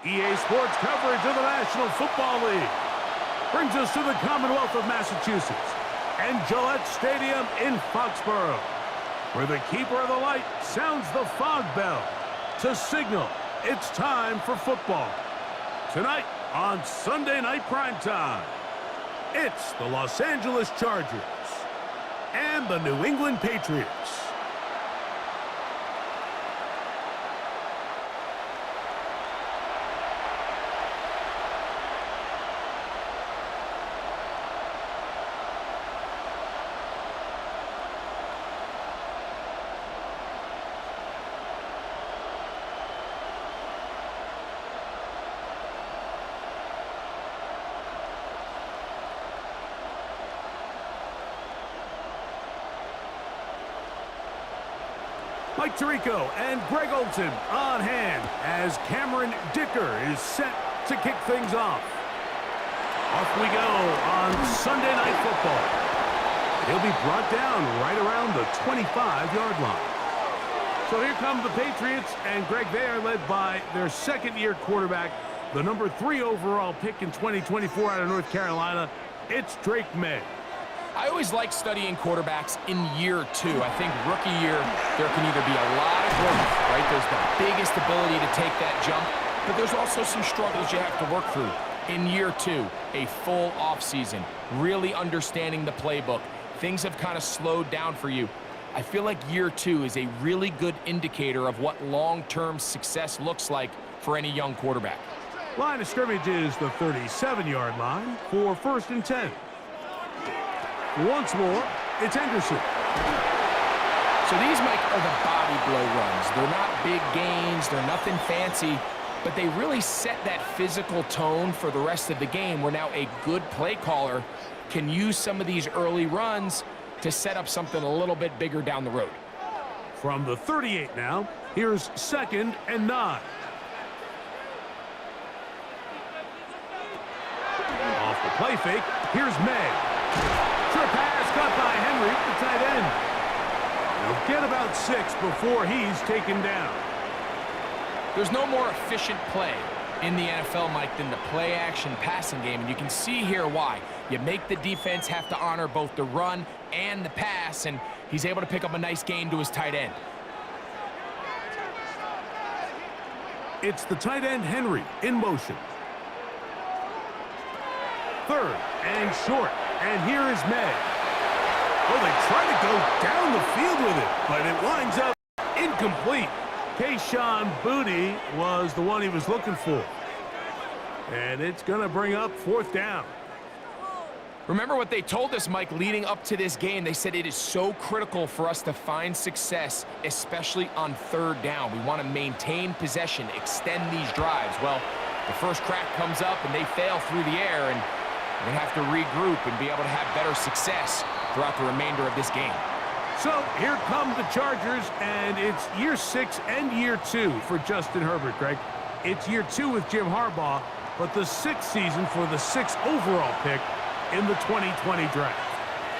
EA Sports coverage of the National Football League brings us to the Commonwealth of Massachusetts and Gillette Stadium in Foxborough, where the keeper of the light sounds the fog bell to signal it's time for football. Tonight on Sunday Night Primetime, it's the Los Angeles Chargers and the New England Patriots. Mike Tirico and Greg Olson on hand as Cameron Dicker is set to kick things off. Off we go on Sunday Night Football. He'll be brought down right around the 25-yard line. So here come the Patriots, and Greg, they are led by their second-year quarterback, the number 3 overall pick in 2024 out of North Carolina. It's Drake May. I always like studying quarterbacks in year 2. I think rookie year, there can either be a lot of growth, right? There's the biggest ability to take that jump, but there's also some struggles you have to work through. In year 2, a full offseason, really understanding the playbook. Things have kind of slowed down for you. I feel like year 2 is a really good indicator of what long-term success looks like for any young quarterback. Line of scrimmage is the 37-yard line for 1st and 10. Once more, it's Anderson. So these, Mike, are the body blow runs. They're not big gains. They're nothing fancy, but they really set that physical tone for the rest of the game where now a good play caller can use some of these early runs to set up something a little bit bigger down the road. From the 38 now, here's 2nd and 9. Off the play fake, here's May. Trip pass caught by Henry, the tight end. He'll get about 6 before he's taken down. There's no more efficient play in the NFL, Mike, than the play-action passing game, and you can see here why. You make the defense have to honor both the run and the pass, and he's able to pick up a nice gain to his tight end. It's the tight end, Henry, in motion. 3rd and short. And here is May. Oh, they try to go down the field with it, but it winds up incomplete. Kayshon Boutte was the one he was looking for. And it's going to bring up 4th down. Remember what they told us, Mike, leading up to this game. They said it is so critical for us to find success, especially on 3rd down. We want to maintain possession, extend these drives. Well, the first crack comes up, and they fail through the air, and we have to regroup and be able to have better success throughout the remainder of this game. So here come the Chargers, and it's year 6 and year 2 for Justin Herbert, Greg. It's year 2 with Jim Harbaugh, but the 6th season for the 6th overall pick in the 2020 draft.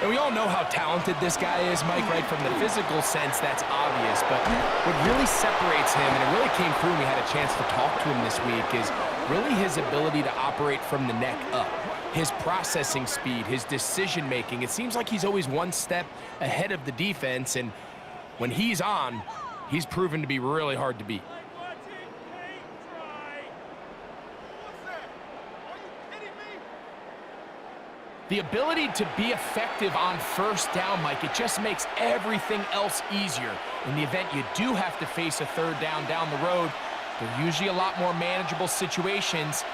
And we all know how talented this guy is, Mike, right? From the physical sense, that's obvious. But what really separates him, and it really came through when we had a chance to talk to him this week, is really his ability to operate from the neck up. His processing speed, his decision-making. It seems like he's always one step ahead of the defense, and when he's on, he's proven to be really hard to beat. The ability to be effective on 1st down, Mike, it just makes everything else easier. In the event you do have to face a 3rd down the road, they're usually a lot more manageable situations,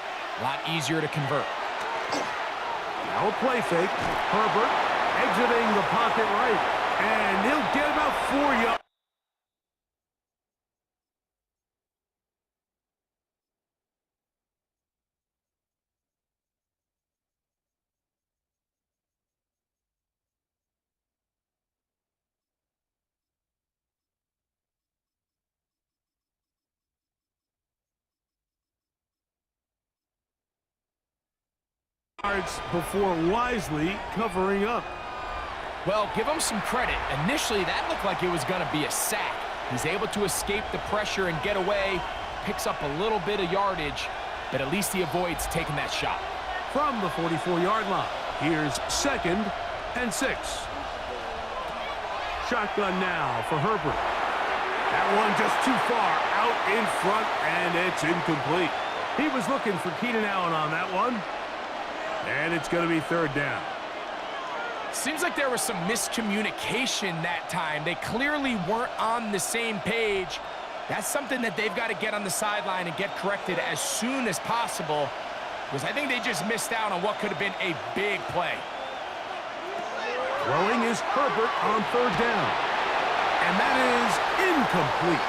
a lot easier to convert. Now a play fake. Herbert exiting the pocket right, and he'll get about 4 yards. Before wisely covering up. Well, give him some credit. Initially, that looked like it was going to be a sack. He's able to escape the pressure and get away, picks up a little bit of yardage, but at least he avoids taking that shot. From the 44-yard line, here's 2nd and 6. Shotgun now for Herbert. That one just too far out in front, and it's incomplete. He was looking for Keenan Allen on that one, and it's going to be 3rd down. Seems like there was some miscommunication that time. They clearly weren't on the same page. That's something that they've got to get on the sideline and get corrected as soon as possible, because I think they just missed out on what could have been a big play. Throwing is Herbert on 3rd down. And that is incomplete.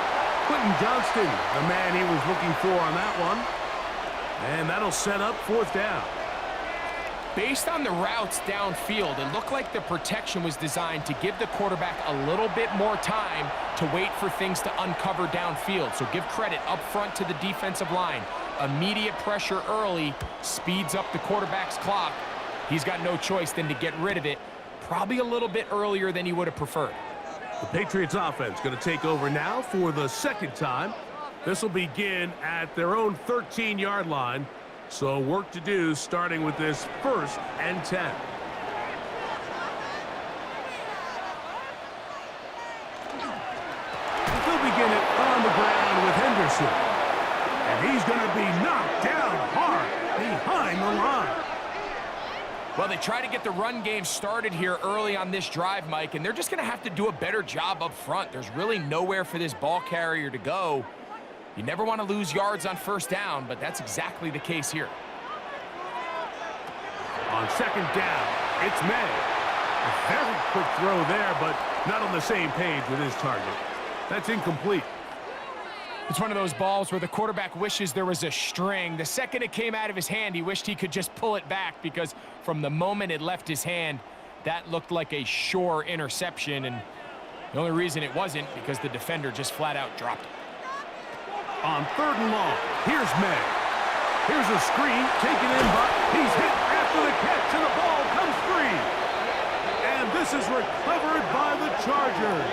Quentin Johnston, the man he was looking for on that one. And that'll set up 4th down. Based on the routes downfield, it looked like the protection was designed to give the quarterback a little bit more time to wait for things to uncover downfield. So give credit up front to the defensive line. Immediate pressure early speeds up the quarterback's clock. He's got no choice than to get rid of it, probably a little bit earlier than he would have preferred. The Patriots offense going to take over now for the 2nd time. This will begin at their own 13-yard line. So work to do starting with this 1st and 10. They'll begin it on the ground with Henderson. And he's going to be knocked down hard behind the line. Well, they try to get the run game started here early on this drive, Mike, and they're just going to have to do a better job up front. There's really nowhere for this ball carrier to go. You never want to lose yards on 1st down, but that's exactly the case here. On 2nd down, it's May. A very quick throw there, but not on the same page with his target. That's incomplete. It's one of those balls where the quarterback wishes there was a string. The second it came out of his hand, he wished he could just pull it back, because from the moment it left his hand, that looked like a sure interception, and the only reason it wasn't because the defender just flat out dropped it. On 3rd and long, here's May. Here's a screen taken in, but he's hit after the catch, and the ball comes free. And this is recovered by the Chargers.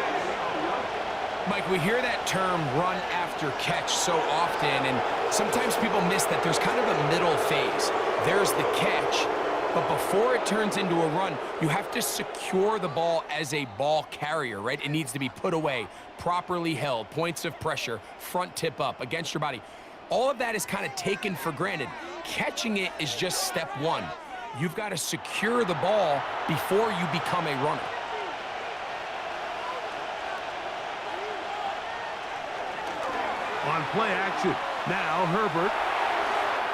Mike, we hear that term run after catch so often, and sometimes people miss that there's kind of a middle phase. There's the catch, but before it turns into a run, you have to secure the ball as a ball carrier, right? It needs to be put away, properly held, points of pressure, front tip up against your body. All of that is kind of taken for granted. Catching it is just step 1. You've got to secure the ball before you become a runner. On play action, now Herbert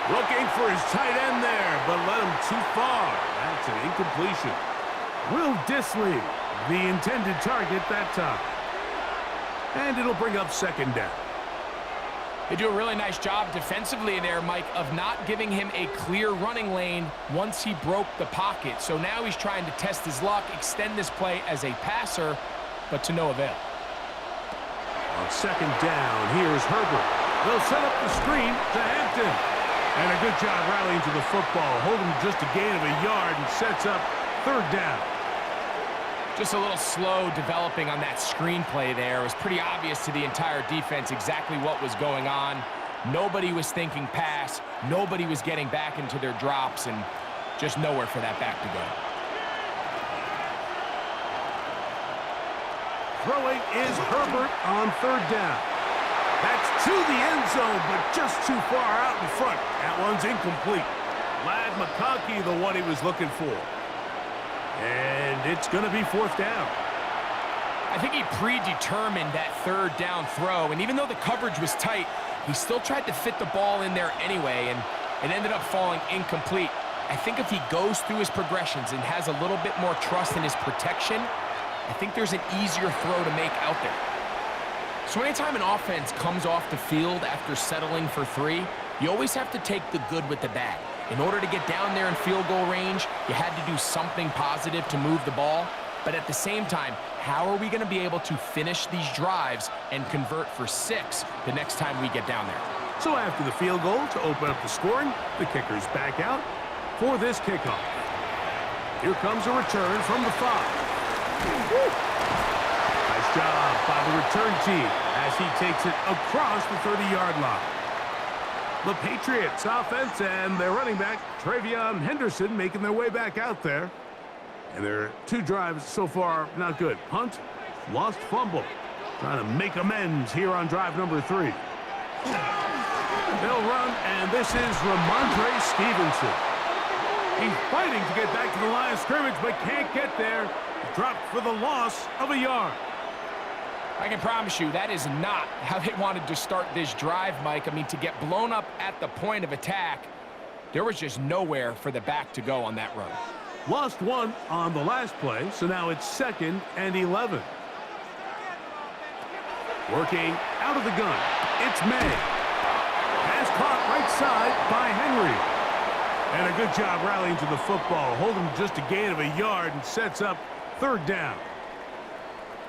looking for his tight end there, but led him too far. That's an incompletion. Will Dissly, the intended target that time. And it'll bring up 2nd down. They do a really nice job defensively there, Mike, of not giving him a clear running lane once he broke the pocket. So now he's trying to test his luck, extend this play as a passer, but to no avail. On 2nd down, here's Herbert. They'll set up the screen to Hampton. And a good job rallying to the football, holding just a gain of a yard, and sets up 3rd down. Just a little slow developing on that screenplay there. It was pretty obvious to the entire defense exactly what was going on. Nobody was thinking pass. Nobody was getting back into their drops, and just nowhere for that back to go. Throwing is Herbert on 3rd down. That's to the end zone, but just too far out in front. That one's incomplete. Lad McConkey, the one he was looking for. And it's going to be 4th down. I think he predetermined that 3rd down throw, and even though the coverage was tight, he still tried to fit the ball in there anyway, and it ended up falling incomplete. I think if he goes through his progressions and has a little bit more trust in his protection, I think there's an easier throw to make out there. So anytime an offense comes off the field after settling for 3, you always have to take the good with the bad. In order to get down there in field goal range, you had to do something positive to move the ball. But at the same time, how are we going to be able to finish these drives and convert for 6 the next time we get down there? So after the field goal to open up the scoring, the kicker's back out for this kickoff. Here comes a return from the 5. Nice job by the return team as he takes it across the 30-yard line. The Patriots offense and their running back, Travion Henderson, making their way back out there. And their 2 drives so far, not good. Punt, lost fumble. Trying to make amends here on drive number 3. They'll run, and this is Ramondre Stevenson. He's fighting to get back to the line of scrimmage, but can't get there. Dropped for the loss of a yard. I can promise you that is not how they wanted to start this drive, Mike. I mean, to get blown up at the point of attack, there was just nowhere for the back to go on that run. Lost 1 on the last play, so now it's 2nd and 11. Working out of the gun, it's May. Pass caught right side by Henry. And a good job rallying to the football, holding just a gain of a yard and sets up 3rd down.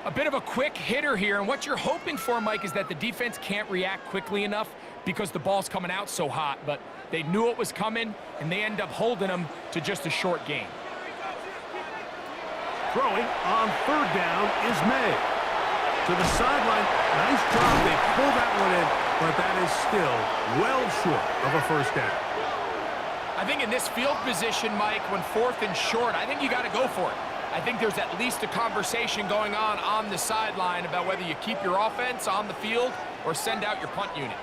A bit of a quick hitter here, and what you're hoping for, Mike, is that the defense can't react quickly enough because the ball's coming out so hot, but they knew it was coming, and they end up holding them to just a short gain. Throwing on 3rd down is May. To the sideline, nice job, they pull that one in, but that is still well short of a 1st down. I think in this field position, Mike, when 4th and short, I think you got to go for it. I think there's at least a conversation going on the sideline about whether you keep your offense on the field or send out your punt unit.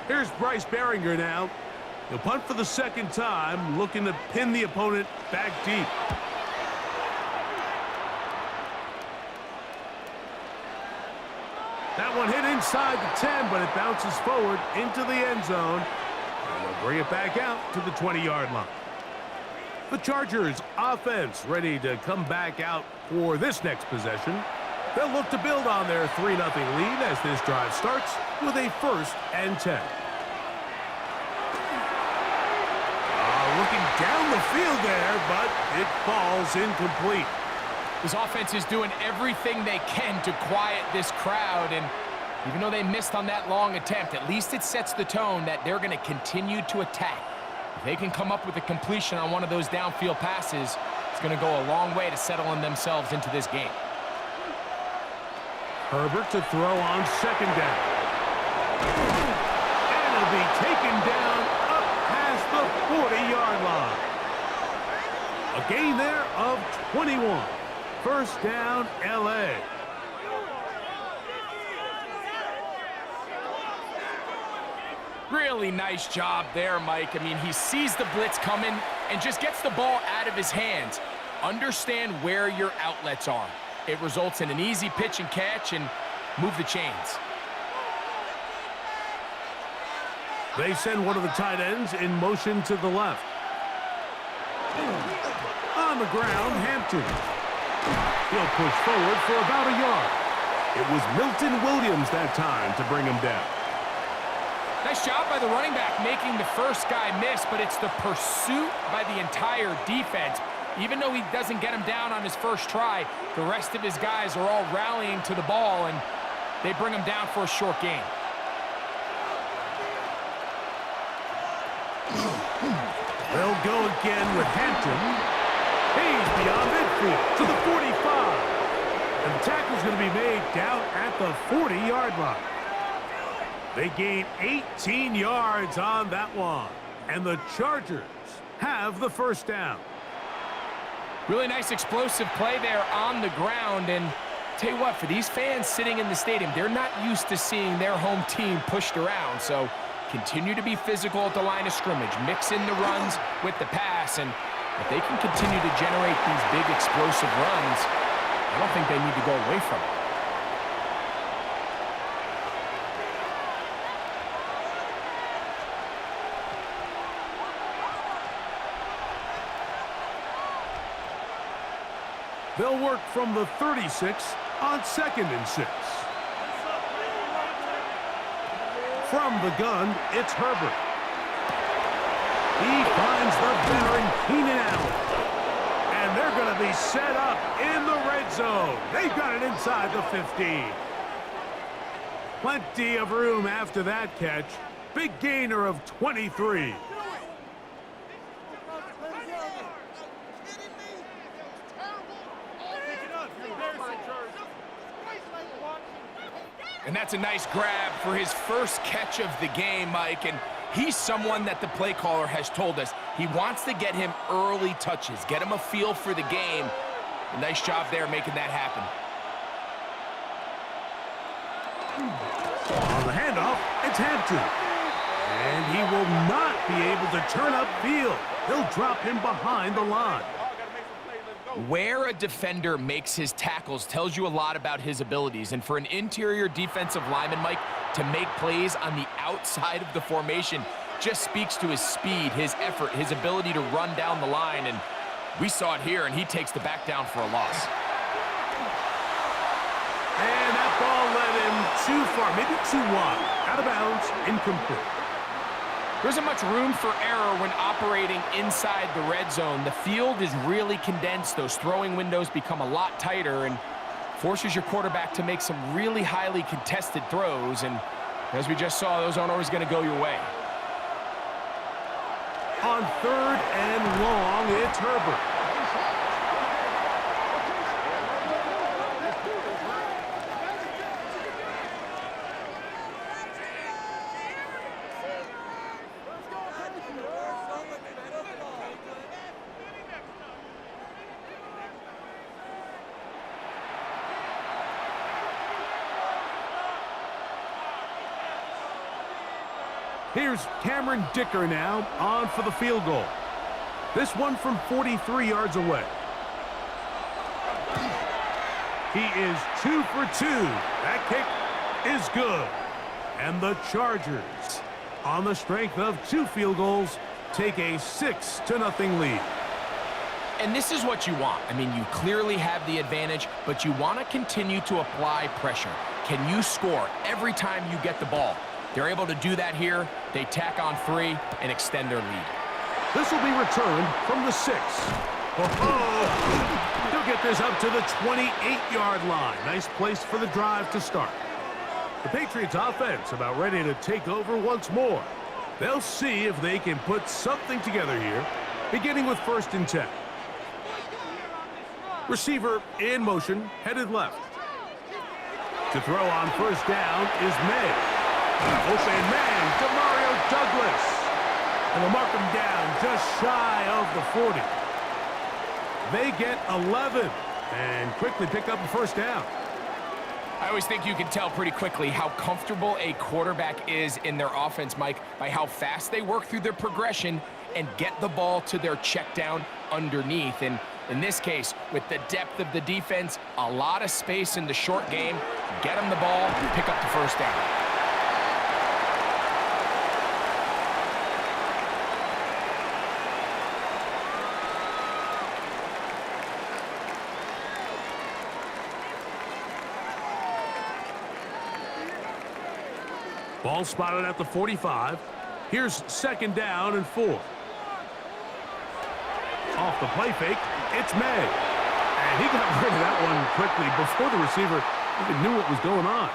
Here's Bryce Behringer now. He'll punt for the 2nd time, looking to pin the opponent back deep. That one hit inside the 10, but it bounces forward into the end zone. And they'll bring it back out to the 20-yard line. The Chargers offense ready to come back out for this next possession. They'll look to build on their 3-0 lead as this drive starts with a 1st and 10. Looking down the field there, but it falls incomplete. This offense is doing everything they can to quiet this crowd, and even though they missed on that long attempt, at least it sets the tone that they're going to continue to attack. If they can come up with a completion on one of those downfield passes, it's going to go a long way to settling themselves into this game. Herbert to throw on 2nd down. And it'll be taken down up past the 40-yard line. A gain there of 21. 1st down, L.A. Really nice job there, Mike. I mean, he sees the blitz coming and just gets the ball out of his hands. Understand where your outlets are. It results in an easy pitch and catch and move the chains. They send one of the tight ends in motion to the left. On the ground, Hampton. He'll push forward for about a yard. It was Milton Williams that time to bring him down. Nice job by the running back making the first guy miss, but it's the pursuit by the entire defense. Even though he doesn't get him down on his first try, the rest of his guys are all rallying to the ball, and they bring him down for a short gain. They'll go again with Hampton. He's beyond midfield to the 45. And the tackle's going to be made down at the 40-yard line. They gain 18 yards on that one. And the Chargers have the 1st down. Really nice explosive play there on the ground. And tell you what, for these fans sitting in the stadium, they're not used to seeing their home team pushed around. So continue to be physical at the line of scrimmage. Mix in the runs with the pass. And if they can continue to generate these big explosive runs, I don't think they need to go away from it. They'll work from the 36 on 2nd and 6. From the gun, it's Herbert. He finds the veteran Keenan Allen. And they're going to be set up in the red zone. They've got it inside the 15. Plenty of room after that catch. Big gainer of 23. And that's a nice grab for his first catch of the game, Mike. And He's someone that the play caller has told us he wants to get him early touches, get him a feel for the game. A nice job there making that happen. On the handoff, it's Hampton. And he will not be able to turn upfield. He'll drop him behind the line. Where a defender makes his tackles tells you a lot about his abilities. And for an interior defensive lineman, Mike, to make plays on the outside of the formation just speaks to his speed, his effort, his ability to run down the line. And we saw it here, and he takes the back down for a loss. And that ball led him too far, maybe too wide. Out of bounds, incomplete. There isn't much room for error when operating inside the red zone. The field is really condensed. Those throwing windows become a lot tighter and forces your quarterback to make some really highly contested throws. And as we just saw, those aren't always going to go your way. On 3rd and long, it's Herbert. Here's Cameron Dicker now on for the field goal. This one from 43 yards away. He is 2 for 2. That kick is good. And the Chargers, on the strength of 2 field goals, take a 6-0 lead. And this is what you want. I mean, you clearly have the advantage, but you want to continue to apply pressure. Can you score every time you get the ball? They're able to do that here. They tack on 3 and extend their lead. This will be returned from the 6. He'll get this up to the 28-yard line. Nice place for the drive to start. The Patriots offense about ready to take over once more. They'll see if they can put something together here, beginning with 1st and 10. Receiver in motion, headed left. To throw on 1st down is May. Open man, Demario Douglas. And they'll mark him down just shy of the 40. They get 11 and quickly pick up a 1st down. I always think you can tell pretty quickly how comfortable a quarterback is in their offense, Mike, by how fast they work through their progression and get the ball to their check down underneath. And in this case, with the depth of the defense, a lot of space in the short game, get them the ball, pick up the 1st down. Ball spotted at the 45. Here's 2nd down and 4. Off the play fake, it's May. And he got rid of that one quickly before the receiver even knew what was going on.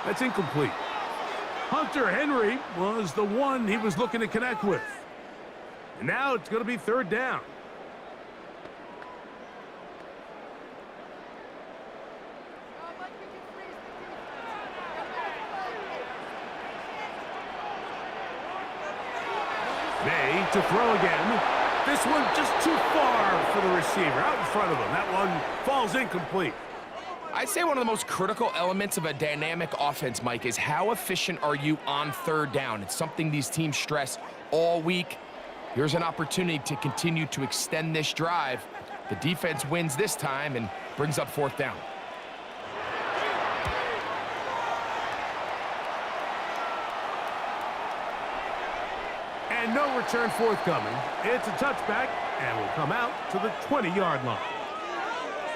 That's incomplete. Hunter Henry was the one he was looking to connect with. And now it's going to be 3rd down. May to throw again. This one just too far for the receiver. Out in front of him. That one falls incomplete. I'd say one of the most critical elements of a dynamic offense, Mike, is how efficient are you on 3rd down. It's something these teams stress all week. Here's an opportunity to continue to extend this drive. The defense wins this time and brings up 4th down. And no return forthcoming. It's a touchback and will come out to the 20-yard line.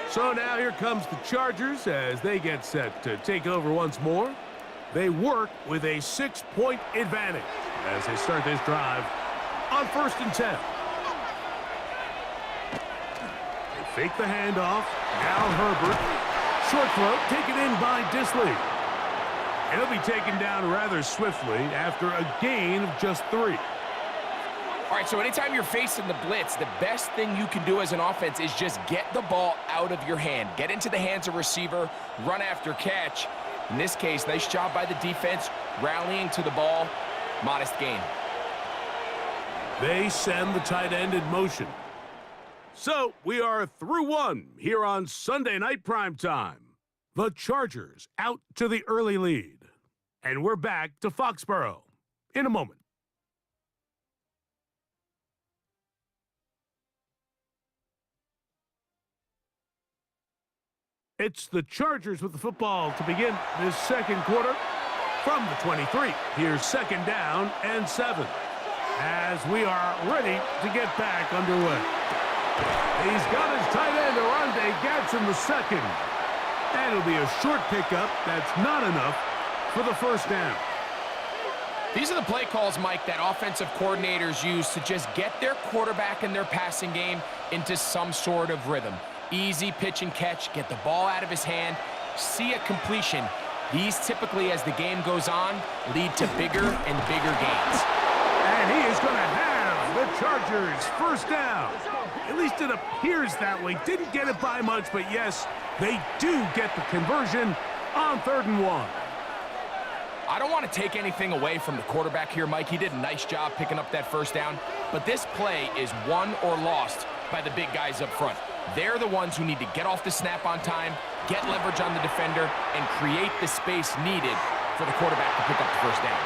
So now here comes the Chargers as they get set to take over once more. They work with a 6-point advantage as they start this drive on 1st and 10. They fake the handoff. Now Herbert. Short throw taken in by Disley. And he'll be taken down rather swiftly after a gain of just 3. All right, so anytime you're facing the blitz, the best thing you can do as an offense is just get the ball out of your hand. Get into the hands of receiver, run after catch. In this case, nice job by the defense, rallying to the ball. Modest gain. They send the tight end in motion. So we are through one here on Sunday Night Primetime. The Chargers out to the early lead. And we're back to Foxborough in a moment. It's the Chargers with the football to begin this second quarter. From the 23, here's second down and 7. As we are ready to get back underway. He's got his tight end, Arande Gadsden the second. And it'll be a short pickup. That's not enough for the first down. These are the play calls, Mike, that offensive coordinators use to just get their quarterback and their passing game into some sort of rhythm. Easy pitch and catch, get the ball out of his hand, see a completion. These typically, as the game goes on, lead to bigger and bigger gains. And he is going to have the Chargers first down. At least it appears that way. Didn't get it by much, but yes, they do get the conversion on 3rd and 1. I don't want to take anything away from the quarterback here, Mike. He did a nice job picking up that first down. But this play is won or lost by the big guys up front. They're the ones who need to get off the snap on time, get leverage on the defender, and create the space needed for the quarterback to pick up the first down.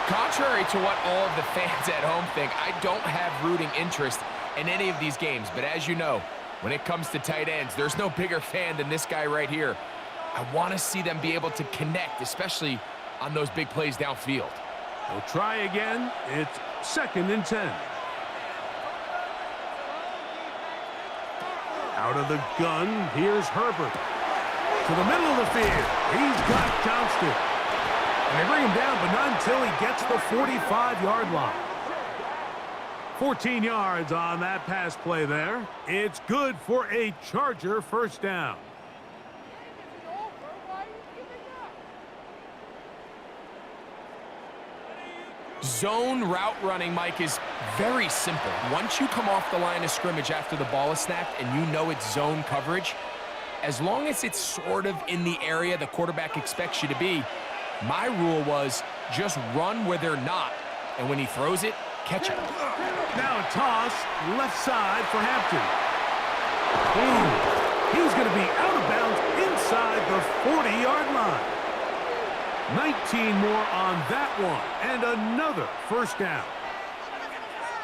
Contrary to what all of the fans at home think, I don't have rooting interest in any of these games. But as you know, when it comes to tight ends, there's no bigger fan than this guy right here. I want to see them be able to connect, especially on those big plays downfield. We'll try again. It's 2nd and 10. Out of the gun, here's Herbert. To the middle of the field, he's got Johnston. And they bring him down, but not until he gets the 45-yard line. 14 yards on that pass play there. It's good for a Charger first down. Zone route running, Mike, is very simple. Once you come off the line of scrimmage after the ball is snapped and you know it's zone coverage, as long as it's sort of in the area the quarterback expects you to be, my rule was just run where they're not, and when he throws it, catch it. Now a toss left side for Hampton. Ooh, he's going to be out of bounds inside the 40-yard line. 19 more on that one, and another first down.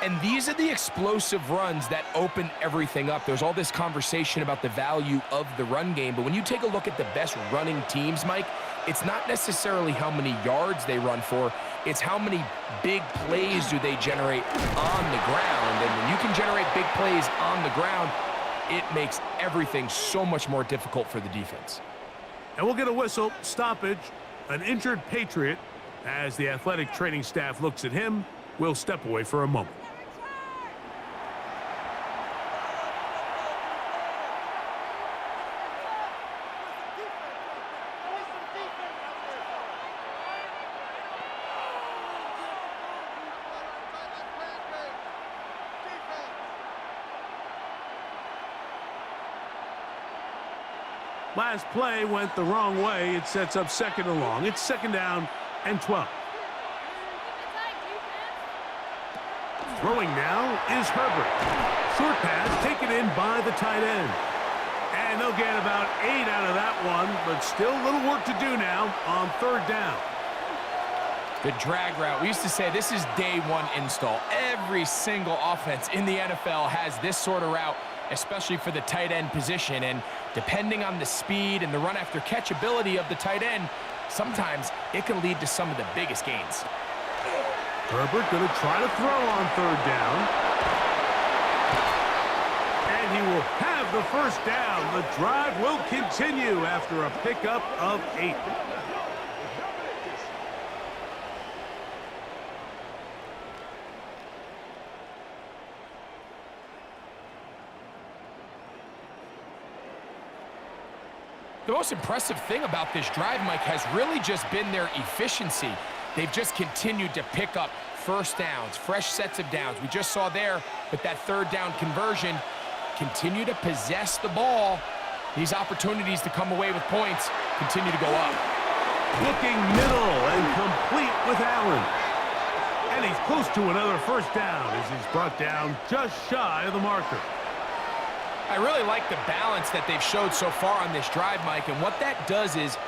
And these are the explosive runs that open everything up. There's all this conversation about the value of the run game, but when you take a look at the best running teams, Mike, it's not necessarily how many yards they run for, it's how many big plays do they generate on the ground. And when you can generate big plays on the ground, it makes everything so much more difficult for the defense. And we'll get a whistle, stoppage. An injured Patriot. As the athletic training staff looks at him, we'll step away for a moment. Last play went the wrong way. It sets up 2nd and long. It's 2nd down and 12. Throwing now is Herbert. Short pass taken in by the tight end. And they'll get about 8 out of that one, but still a little work to do now on 3rd down. The drag route. We used to say this is day one install. Every single offense in the NFL has this sort of route, especially for the tight end position. And depending on the speed and the run after catch ability of the tight end, sometimes it can lead to some of the biggest gains. Herbert going to try to throw on 3rd down. And he will have the first down. The drive will continue after a pickup of 8. The most impressive thing about this drive, Mike, has really just been their efficiency. They've just continued to pick up first downs, fresh sets of downs. We just saw there with that 3rd down conversion, continue to possess the ball. These opportunities to come away with points continue to go up. Looking middle and complete with Allen. And he's close to another first down as he's brought down just shy of the marker. I really like the balance that they've showed so far on this drive, Mike, and what that does is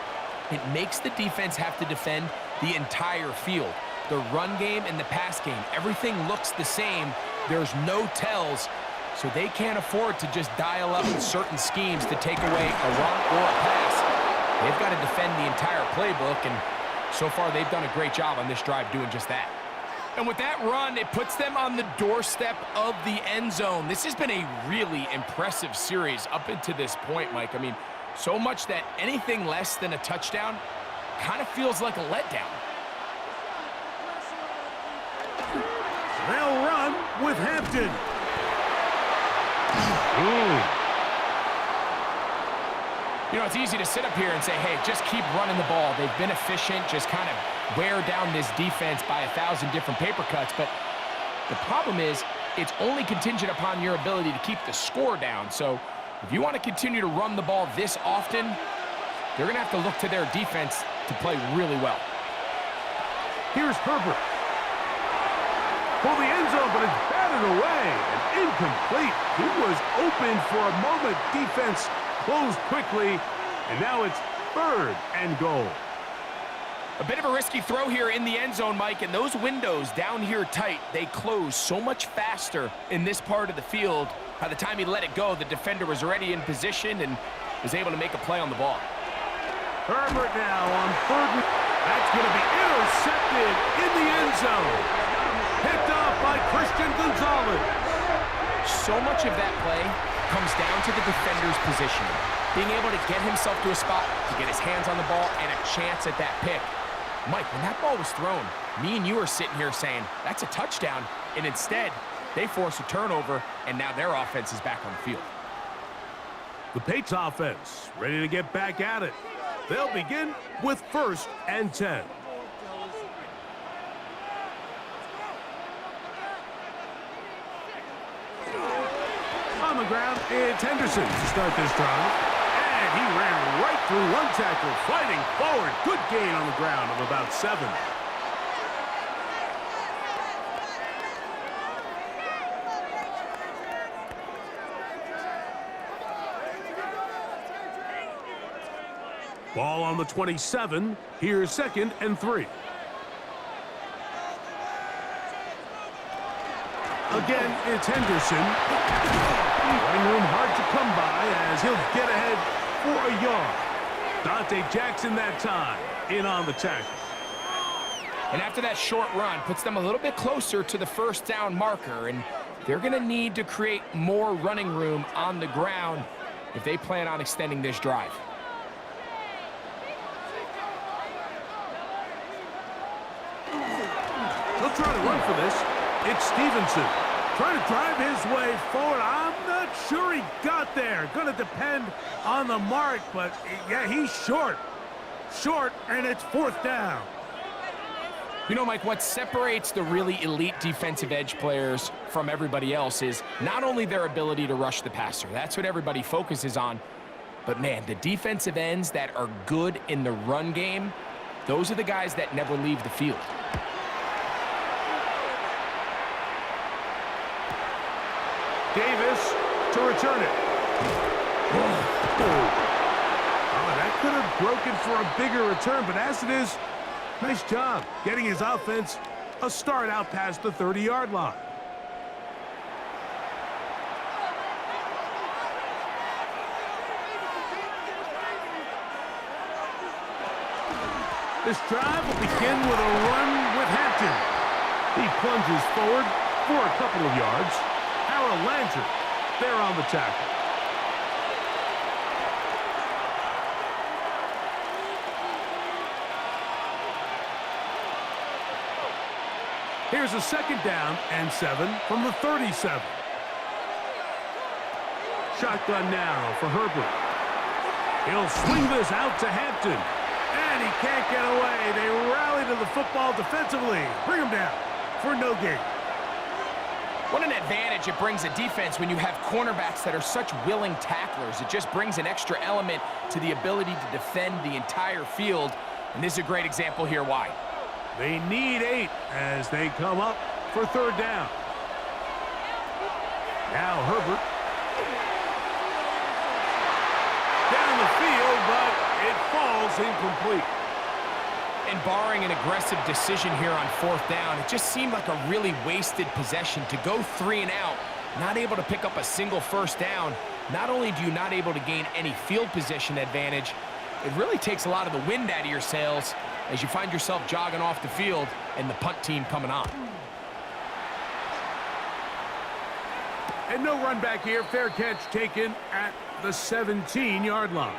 it makes the defense have to defend the entire field. The run game and the pass game, everything looks the same. There's no tells, so they can't afford to just dial up certain schemes to take away a run or a pass. They've got to defend the entire playbook, and so far they've done a great job on this drive doing just that. And with that run, it puts them on the doorstep of the end zone. This has been a really impressive series up until this point, Mike. I mean, so much that anything less than a touchdown kind of feels like a letdown. They'll run with Hampton. You know, it's easy to sit up here and say, hey, just keep running the ball. They've been efficient, just kind of wear down this defense by 1,000 different paper cuts. But the problem is it's only contingent upon your ability to keep the score down. So if you want to continue to run the ball this often, they're going to have to look to their defense to play really well. Here's Herbert. For the end zone, but it's batted away and incomplete. He was open for a moment. Defense closed quickly, and now it's 3rd and goal. A bit of a risky throw here in the end zone, Mike, and those windows down here tight, they close so much faster in this part of the field. By the time he let it go, the defender was already in position and was able to make a play on the ball. Herbert now on 3rd. That's going to be intercepted in the end zone. Picked off by Christian Gonzalez. So much of that play comes down to the defender's positioning. Being able to get himself to a spot, to get his hands on the ball, and a chance at that pick. Mike, when that ball was thrown, me and you are sitting here saying, that's a touchdown, and instead, they force a turnover, and now their offense is back on the field. The Patriots offense ready to get back at it. They'll begin with 1st and 10. On the ground, it's Henderson to start this drive. And he ran right through one tackle, fighting forward. Good gain on the ground of about 7. Ball on the 27. Here's 2nd and 3. Again, it's Henderson. Running room hard to come by as he'll get ahead for a yard. Dante Jackson that time in on the tackle. And after that short run, puts them a little bit closer to the first down marker, and they're going to need to create more running room on the ground if they plan on extending this drive. He'll try to run for this. It's Stevenson trying to drive his way forward. I'm not sure he got there. Going to depend on the mark, but yeah, he's short. Short, and it's 4th down. You know, Mike, what separates the really elite defensive edge players from everybody else is not only their ability to rush the passer. That's what everybody focuses on. But, man, the defensive ends that are good in the run game, those are the guys that never leave the field. Davis to return it. Oh, that could have broken for a bigger return, but as it is, nice job getting his offense a start out past the 30-yard line. This drive will begin with a run with Hampton. He plunges forward for a couple of yards. Harold Landry there on the tackle. Here's a 2nd down and 7 from the 37. Shotgun now for Herbert. He'll swing this out to Hampton. And he can't get away. They rally to the football defensively. Bring him down for no gain. What an advantage it brings a defense when you have cornerbacks that are such willing tacklers. It just brings an extra element to the ability to defend the entire field. And this is a great example here why. They need 8 as they come up for third down. Now Herbert. Down the field, but it falls incomplete. And barring an aggressive decision here on fourth down, it just seemed like a really wasted possession to go 3 and out, not able to pick up a single first down. Not only do you not able to gain any field position advantage, it really takes a lot of the wind out of your sails as you find yourself jogging off the field and the punt team coming on. And no run back here. Fair catch taken at the 17-yard line.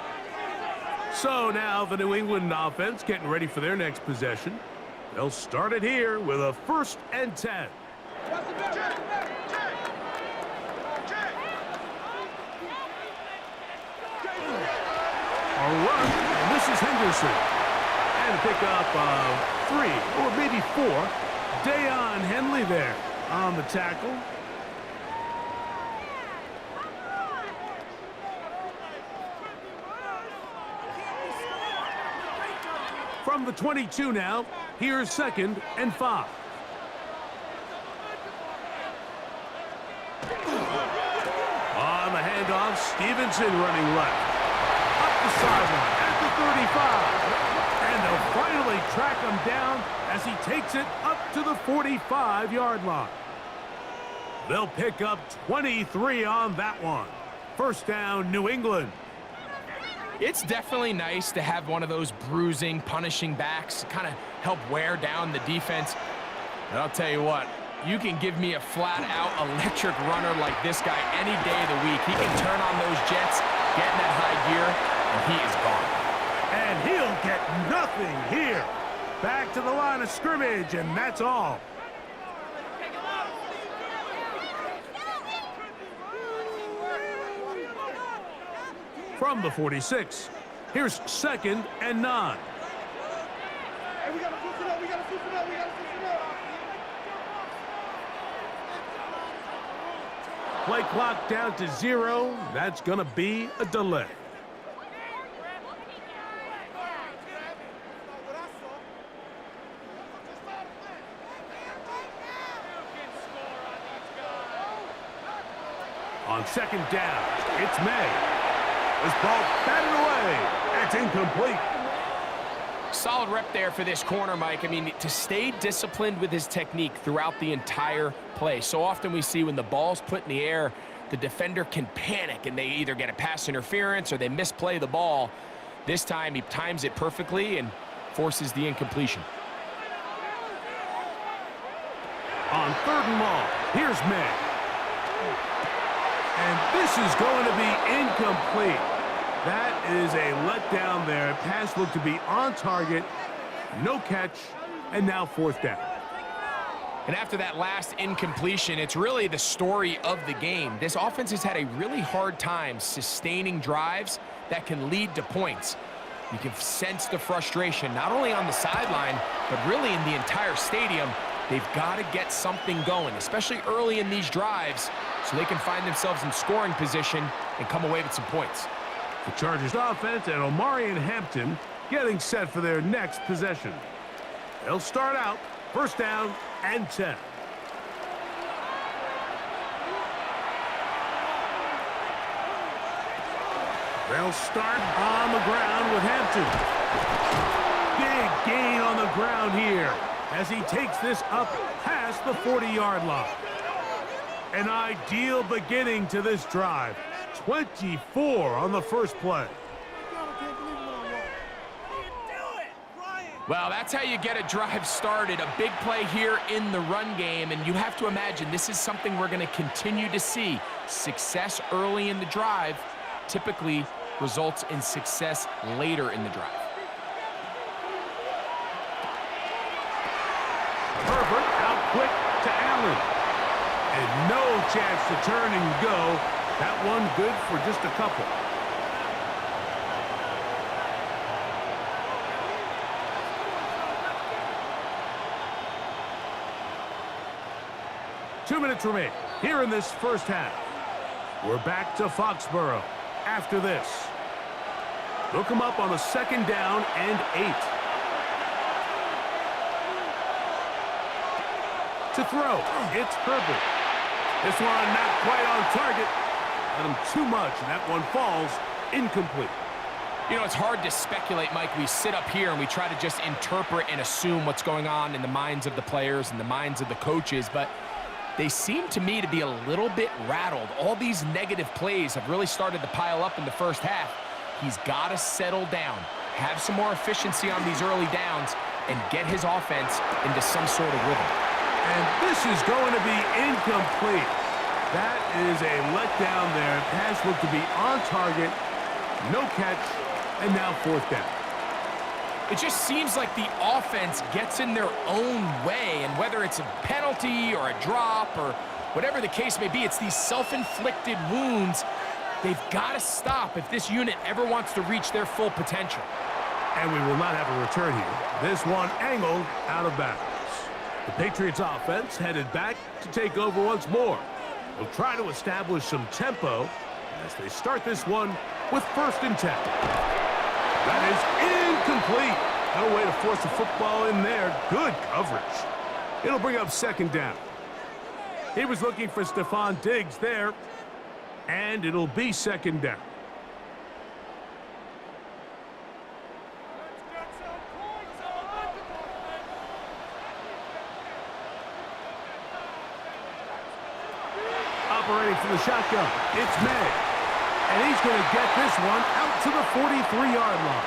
So now the New England offense getting ready for their next possession. They'll start it here with a 1st and 10. A run, and this is Henderson. And pick up 3 or maybe 4. Deion Henley there on the tackle. From the 22 now, here's 2nd and 5. On the handoff, Stevenson running left. Up the sideline at the 35. And they'll finally track him down as he takes it up to the 45-yard line. They'll pick up 23 on that one. First down, New England. It's definitely nice to have one of those bruising, punishing backs, kind of help wear down the defense. And I'll tell you what, you can give me a flat-out electric runner like this guy any day of the week. He can turn on those jets, get in that high gear, and he is gone. And he'll get nothing here. Back to the line of scrimmage, and that's all. From the 46, here's 2nd and 9. Hey, we gotta push it up, we gotta push it up, we gotta push it up. Play clock down to 0. That's gonna be a delay. On 2nd down, it's May. This ball batted away. That's incomplete. Solid rep there for this corner, Mike. I mean, to stay disciplined with his technique throughout the entire play. So often we see when the ball's put in the air, the defender can panic and they either get a pass interference or they misplay the ball. This time he times it perfectly and forces the incompletion. On 3rd and long, here's May. And this is going to be incomplete. That is a letdown there. Pass looked to be on target. No catch. And now 4th down. And after that last incompletion, it's really the story of the game. This offense has had a really hard time sustaining drives that can lead to points. You can sense the frustration, not only on the sideline, but really in the entire stadium. They've got to get something going, especially early in these drives, so they can find themselves in scoring position and come away with some points. The Chargers offense and Omari and Hampton getting set for their next possession. They'll start out 1st down and 10. They'll start on the ground with Hampton. Big gain on the ground here as he takes this up past the 40-yard line. An ideal beginning to this drive. 24 on the first play. Well, that's how you get a drive started. A big play here in the run game, and you have to imagine this is something we're going to continue to see. Success early in the drive typically results in success later in the drive. Herbert out quick to Allen. And no chance to turn and go. That one good for just a couple. Two minutes remain here in this first half. We're back to Foxborough after this. They'll come up on a 2nd down and 8. To throw, it's Herbert. This one not quite on target. Let him too much, and that one falls incomplete. You know, it's hard to speculate, Mike. We sit up here and we try to just interpret and assume what's going on in the minds of the players and the minds of the coaches, but they seem to me to be a little bit rattled. All these negative plays have really started to pile up in the first half. He's got to settle down, have some more efficiency on these early downs, and get his offense into some sort of rhythm. And this is going to be incomplete. That is a letdown there. Pass looked to be on target, no catch, and now fourth down. It just seems like the offense gets in their own way, and whether it's a penalty or a drop or whatever the case may be, it's these self-inflicted wounds. They've got to stop if this unit ever wants to reach their full potential. And we will not have a return here. This one angled out of bounds. The Patriots offense headed back to take over once more. They'll try to establish some tempo as they start this one with 1st and 10. That is incomplete. No way to force the football in there. Good coverage. It'll bring up 2nd down. He was looking for Stephon Diggs there, and it'll be 2nd down. Operating from the shotgun, it's May. And he's going to get this one out to the 43-yard line.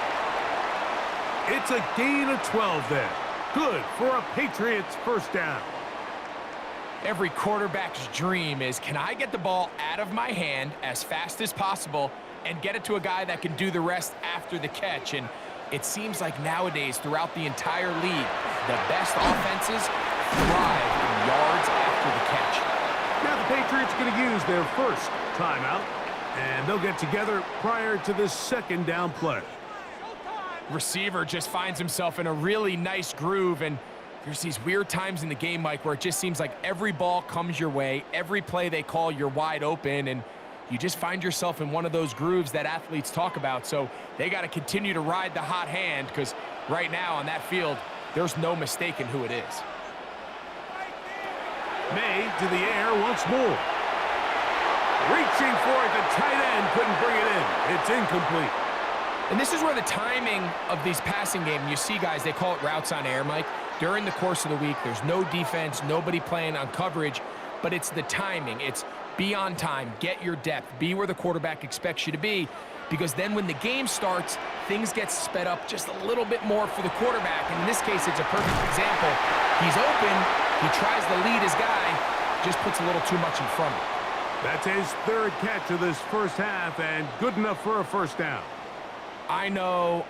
It's a gain of 12 there. Good for a Patriots 1st down. Every quarterback's dream is, can I get the ball out of my hand as fast as possible and get it to a guy that can do the rest after the catch? And it seems like nowadays, throughout the entire league, the best offenses thrive in yards after the catch. Now the Patriots are going to use their 1st timeout, and they'll get together prior to this 2nd down play. Receiver just finds himself in a really nice groove, and there's these weird times in the game, Mike, where it just seems like every ball comes your way, every play they call, you're wide open, and you just find yourself in one of those grooves that athletes talk about. So they got to continue to ride the hot hand, because right now on that field, there's no mistaking who it is. May to the air once more. Reaching for it, the tight end couldn't bring it in. It's incomplete. And this is where the timing of these passing game, you see guys, they call it routes on air, Mike. During the course of the week, there's no defense, nobody playing on coverage, but it's the timing. It's be on time, get your depth, be where the quarterback expects you to be, because then when the game starts, things get sped up just a little bit more for the quarterback. And in this case, it's a perfect example. He's open, he tries to lead his guy, just puts a little too much in front of him. That's his 3rd catch of this 1st half, and good enough for a 1st down. I know,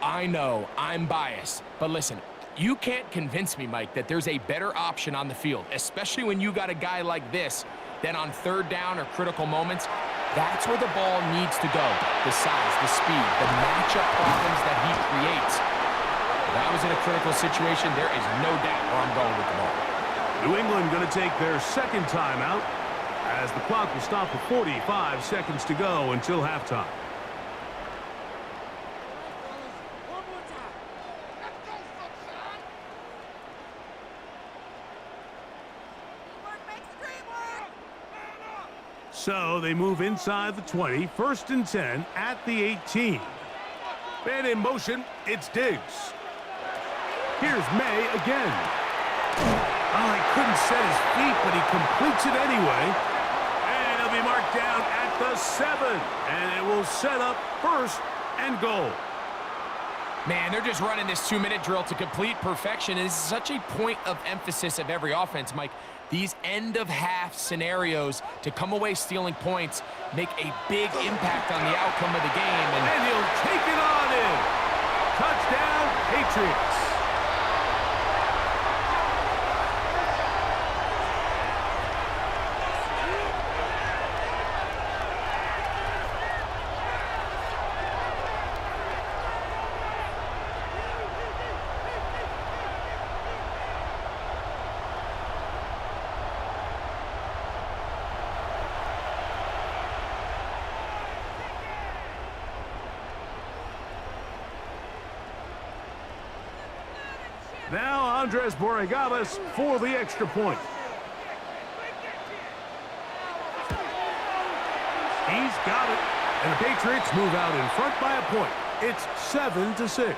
I'm biased. But listen, you can't convince me, Mike, that there's a better option on the field, especially when you got a guy like this, than on 3rd down or critical moments. That's where the ball needs to go. The size, the speed, the matchup problems that he creates. If I was in a critical situation, there is no doubt where I'm going with the ball. New England going to take their 2nd timeout as the clock will stop at 45 seconds to go until halftime. So they move inside the 20, 1st and 10 at the 18. Man in motion, it's Diggs. Here's May again. Oh, he couldn't set his feet, but he completes it anyway. And he'll be marked down at the 7. And it will set up 1st and goal. Man, they're just running this 2-minute drill to complete perfection. And this is such a point of emphasis of every offense, Mike. These end-of-half scenarios to come away stealing points make a big impact on the outcome of the game. And he'll take it on in. Touchdown, Patriots. Now Andres Borregales for the extra point. He's got it. And the Patriots move out in front by a point. It's 7-6.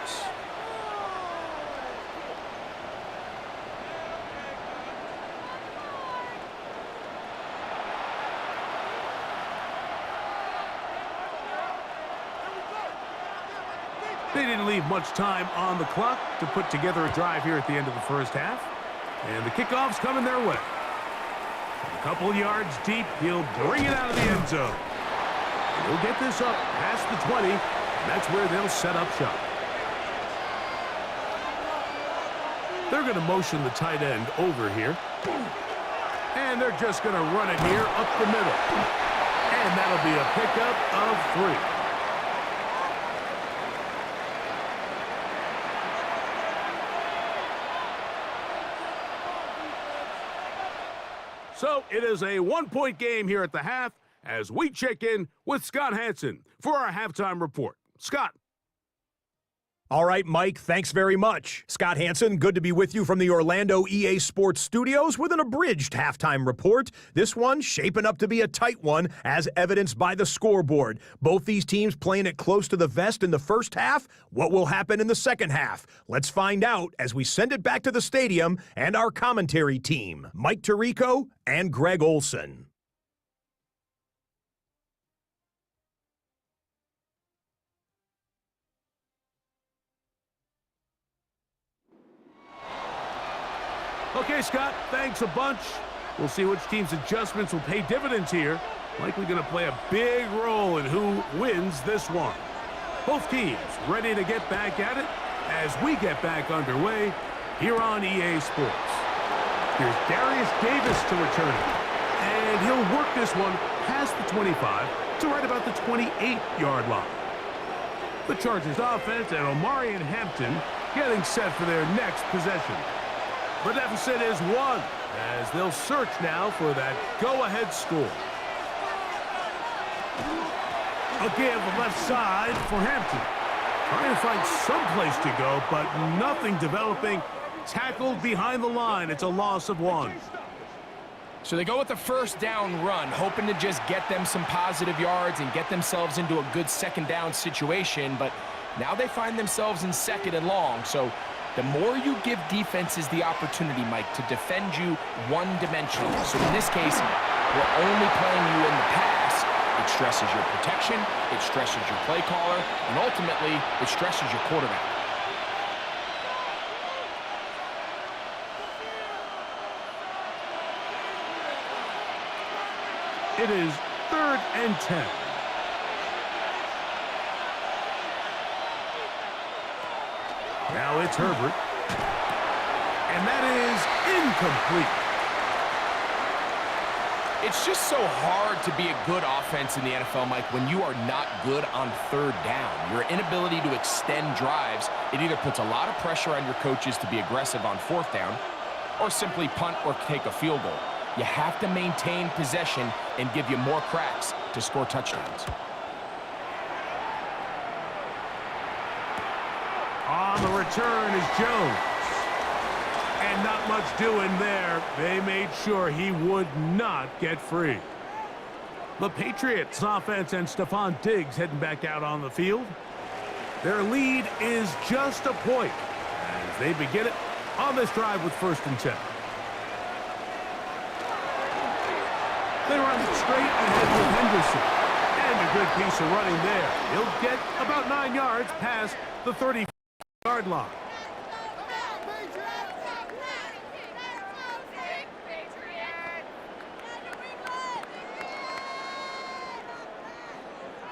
They didn't leave much time on the clock to put together a drive here at the end of the first half. And the kickoff's coming their way. A couple yards deep, he'll bring it out of the end zone. And he'll get this up past the 20, and that's where they'll set up shop. They're going to motion the tight end over here. And they're just going to run it here up the middle. And that'll be a pickup of 3. So it is a one-point game here at the half as we check in with Scott Hanson for our halftime report. Scott. All right, Mike, thanks very much. Scott Hanson, good to be with you from the Orlando EA Sports Studios with an abridged halftime report. This one shaping up to be a tight one, as evidenced by the scoreboard. Both these teams playing it close to the vest in the first half. What will happen in the second half? Let's find out as we send it back to the stadium and our commentary team, Mike Tirico and Greg Olson. Okay, Scott, thanks a bunch. We'll see which team's adjustments will pay dividends here. Likely going to play a big role in who wins this one. Both teams ready to get back at it as we get back underway here on EA Sports. Here's Darius Davis to return it. And he'll work this one past the 25 to right about the 28-yard line. The Chargers offense and Omarion Hampton getting set for their next possession. The deficit is 1 as they'll search now for that go-ahead score. A give left side for Hampton. Trying to find some place to go, but nothing developing. Tackled behind the line. It's a loss of 1. So they go with the first down run, hoping to just get them some positive yards and get themselves into a good second down situation, but now they find themselves in second and long. So the more you give defenses the opportunity, Mike, to defend you one-dimensionally. So in this case, we're only playing you in the pass. It stresses your protection, it stresses your play caller, and ultimately, it stresses your quarterback. It is 3rd and 10. Now it's Herbert. And that is incomplete. It's just so hard to be a good offense in the NFL, Mike, when you are not good on 3rd down. Your inability to extend drives, it either puts a lot of pressure on your coaches to be aggressive on 4th down or simply punt or take a field goal. You have to maintain possession and give you more cracks to score touchdowns. On the return is Jones. And not much doing there. They made sure he would not get free. The Patriots offense and Stephon Diggs heading back out on the field. Their lead is just a point as they begin it on this drive with 1st and 10. They run straight ahead with Henderson. And a good piece of running there. He'll get about 9 yards past the 30-yard line.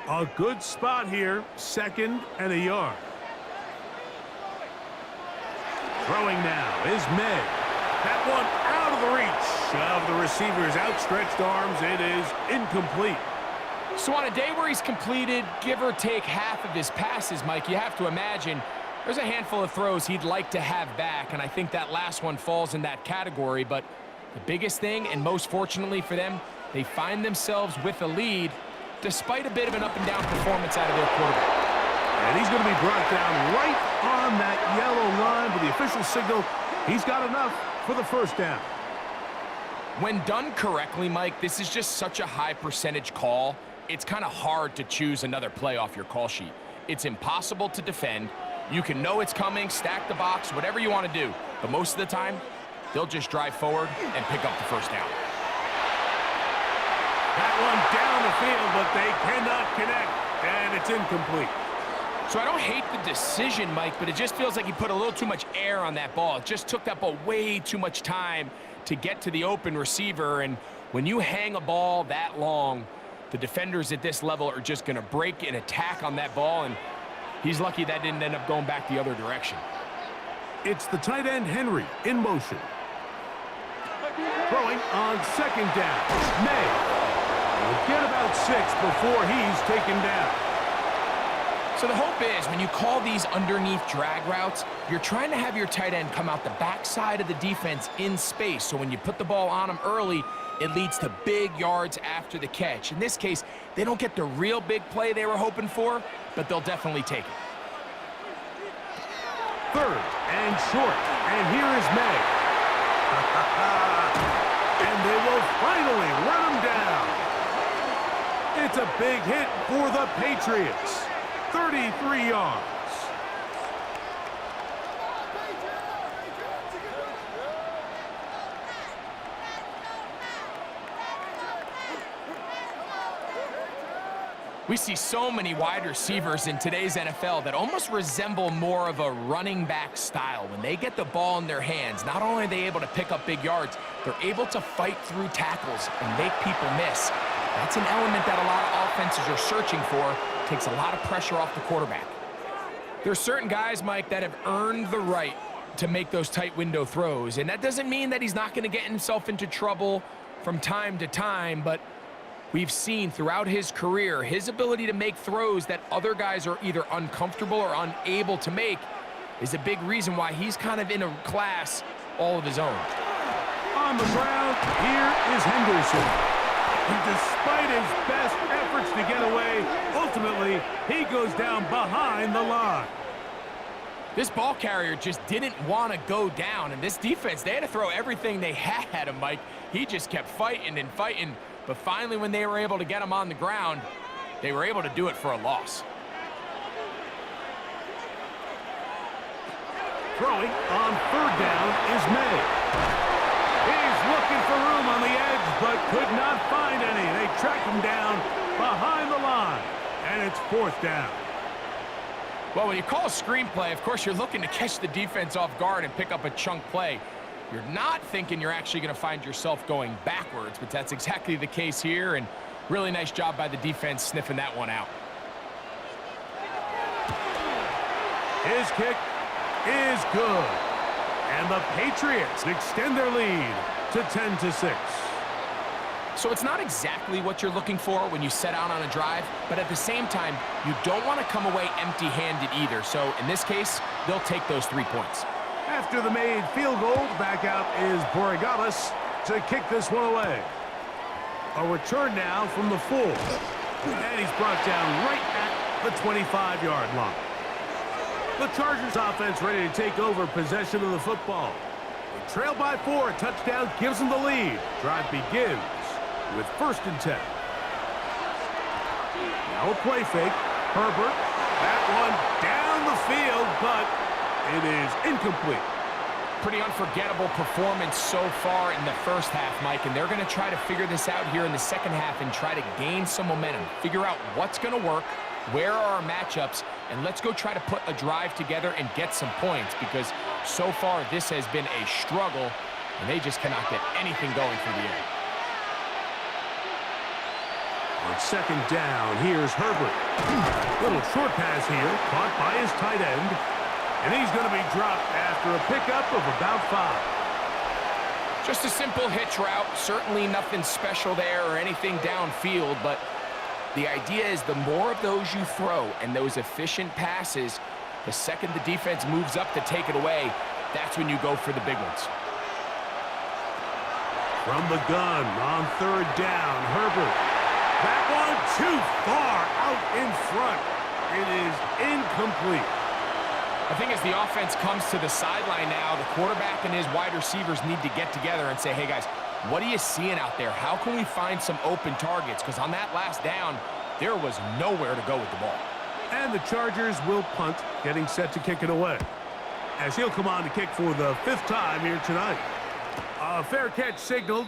A good spot here, 2nd and a yard. Throwing now is May. That one out of the reach of the receiver's outstretched arms. It is incomplete. So on a day where he's completed, give or take half of his passes, Mike, you have to imagine there's a handful of throws he'd like to have back, and I think that last one falls in that category. But the biggest thing, and most fortunately for them, they find themselves with a lead despite a bit of an up-and-down performance out of their quarterback. And he's going to be brought down right on that yellow line with the official signal. He's got enough for the 1st down. When done correctly, Mike, this is just such a high percentage call. it's kind of hard to choose another play off your call sheet. It's impossible to defend. You can know it's coming, stack the box, whatever you want to do. But most of the time, they'll just drive forward and pick up the first down. That one down the field, but they cannot connect, and it's incomplete. So I don't hate the decision, Mike, but it just feels like he put a little too much air on that ball. It just took that ball way too much time to get to the open receiver, and when you hang a ball that long, the defenders at this level are just going to break and attack on that ball, and he's lucky that didn't end up going back the other direction. It's the tight end, Henry, in motion. Throwing on second down. May will get about 6 before he's taken down. So the hope is when you call these underneath drag routes, you're trying to have your tight end come out the backside of the defense in space. So when you put the ball on him early, it leads to big yards after the catch. In this case, they don't get the real big play they were hoping for, but they'll definitely take it. Third and short, and here is May. And they will finally run him down. It's a big hit for the Patriots. 33 yards. We see so many wide receivers in today's NFL that almost resemble more of a running back style. When they get the ball in their hands, not only are they able to pick up big yards, they're able to fight through tackles and make people miss. That's an element that a lot of offenses are searching for. Takes a lot of pressure off the quarterback. There's certain guys, Mike, that have earned the right to make those tight window throws, and that doesn't mean that he's not going to get himself into trouble from time to time, but we've seen throughout his career his ability to make throws that other guys are either uncomfortable or unable to make is a big reason why he's kind of in a class all of his own. On the ground, here is Henderson. And despite his best efforts to get away, ultimately, he goes down behind the line. This ball carrier just didn't want to go down, and this defense, they had to throw everything they had at him, Mike. He just kept fighting and fighting, but finally when they were able to get him on the ground, they were able to do it for a loss. Throwing on third down is May. He's looking for room on the edge, but could not find any. They track him down behind the line, and it's fourth down. Well, when you call a screenplay, of course, you're looking to catch the defense off guard and pick up a chunk play. You're not thinking you're actually going to find yourself going backwards, but that's exactly the case here, and really nice job by the defense sniffing that one out. His kick is good. And the Patriots extend their lead to 10-6. So it's not exactly what you're looking for when you set out on a drive, but at the same time, you don't want to come away empty-handed either. So in this case, they'll take those 3 points. After the made field goal, back out is Borregales to kick this one away. A return now from the full. And he's brought down right at the 25-yard line. The Chargers offense ready to take over possession of the football. They trail by 4. A touchdown gives them the lead. Drive begins with 1st and 10. Now a play fake. Herbert. That one down the field, but it is incomplete. Pretty unforgettable performance so far in the first half, Mike, and they're going to try to figure this out here in the second half and try to gain some momentum. Figure out what's going to work, where are our matchups, and let's go try to put a drive together and get some points, because so far this has been a struggle, and they just cannot get anything going through the air. On second down, here's Herbert. Little short pass here, caught by his tight end, and he's going to be dropped after a pickup of about 5. Just a simple hitch route, certainly nothing special there or anything downfield, but the idea is the more of those you throw and those efficient passes, the second the defense moves up to take it away, that's when you go for the big ones. From the gun on third down, Herbert. That one too far out in front. It is incomplete. I think as the offense comes to the sideline now, the quarterback and his wide receivers need to get together and say, hey guys, What are you seeing out there? How can we find some open targets? Because on that last down, there was nowhere to go with the ball. And the Chargers will punt, getting set to kick it away, as he'll come on to kick for the 5th time here tonight. A fair catch signaled,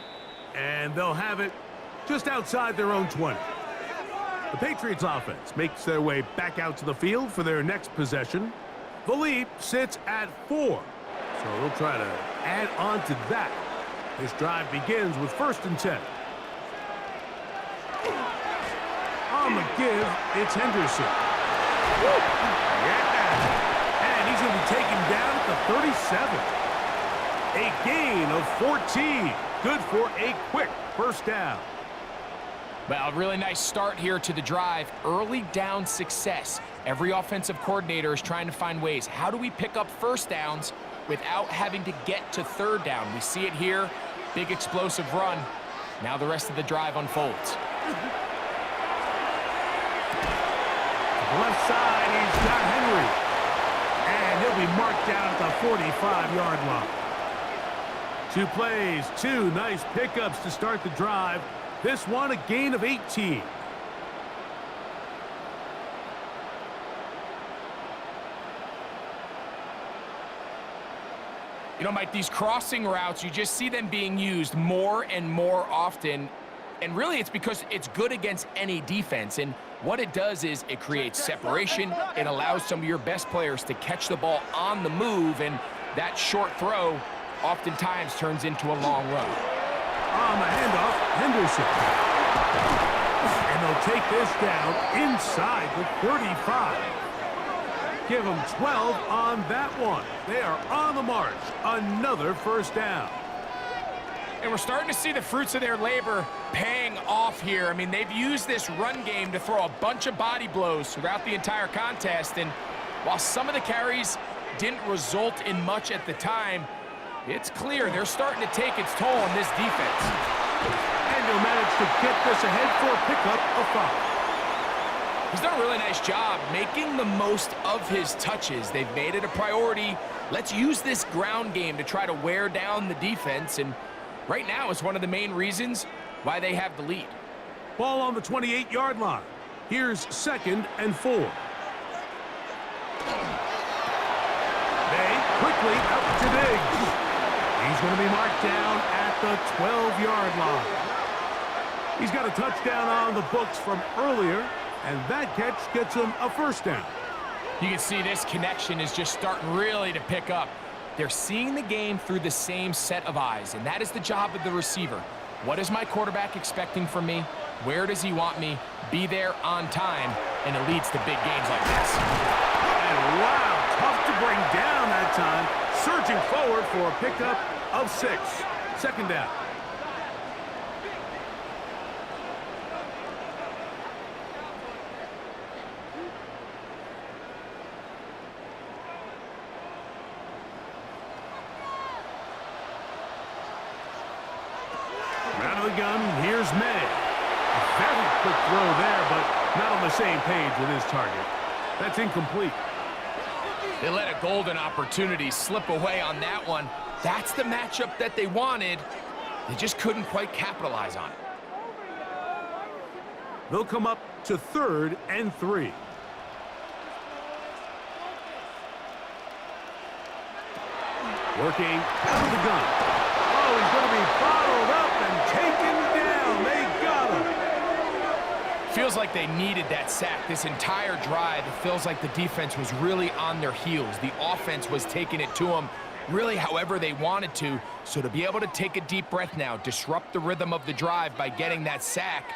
and they'll have it just outside their own 20. The Patriots offense makes their way back out to the field for their next possession. The lead sits at 4, so they'll try to add on to that. This drive begins with 1st and 10. On the give, it's Henderson. Yeah, and he's going to be taken down at the 37. A gain of 14. Good for a quick 1st down. Well, really nice start here to the drive. Early down success. Every offensive coordinator is trying to find ways. How do we pick up 1st downs without having to get to 3rd down? We see it here. Big explosive run. Now the rest of the drive unfolds. To the left side, he's got Henry. And he'll be marked down at the 45-yard line. 2 plays, 2 nice pickups to start the drive. This one, a gain of 18. You know, Mike, these crossing routes, you just see them being used more and more often. And really, it's because it's good against any defense. And what it does is it creates separation. It allows some of your best players to catch the ball on the move. And that short throw oftentimes turns into a long run. On the handoff, Henderson. And they'll take this down inside the 35. Give them 12 on that one. They are on the march. Another 1st down. And we're starting to see the fruits of their labor paying off here. I mean, they've used this run game to throw a bunch of body blows throughout the entire contest. And while some of the carries didn't result in much at the time, it's clear they're starting to take its toll on this defense. And he'll manage to get this ahead for a pickup of 5. He's done a really nice job making the most of his touches. They've made it a priority. Let's use this ground game to try to wear down the defense. And right now, it's one of the main reasons why they have the lead. Ball on the 28-yard line. Here's 2nd and 4. They quickly up to Diggs. He's going to be marked down at the 12-yard line. He's got a touchdown on the books from earlier, and that catch gets him a 1st down. You can see this connection is just starting really to pick up. They're seeing the game through the same set of eyes, and that is the job of the receiver. What is my quarterback expecting from me? Where does he want me? Be there on time, and it leads to big games like this. And wow, tough to bring down that time. Surging forward for a pickup of 6. 2nd down. Out of the gun, here's May. A very quick throw there, but not on the same page with his target. That's incomplete. They let a golden opportunity slip away on that one. That's the matchup that they wanted. They just couldn't quite capitalize on it. They'll come up to 3rd and 3. Working out of the gun. Oh, he's going to be bottled up and taken down. They got him. Feels like they needed that sack this entire drive. It feels like the defense was really on their heels. The offense was taking it to them really however they wanted to. So to be able to take a deep breath now, disrupt the rhythm of the drive by getting that sack,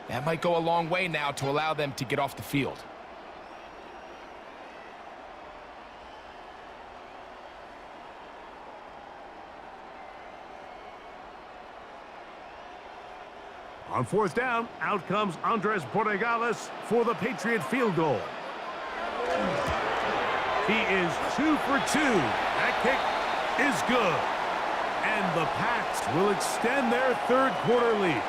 that might go a long way now to allow them to get off the field. On 4th down, out comes Andres Borregales for the Patriot field goal. He is 2 for 2. That kick is good. And the Pats will extend their 3rd quarter lead.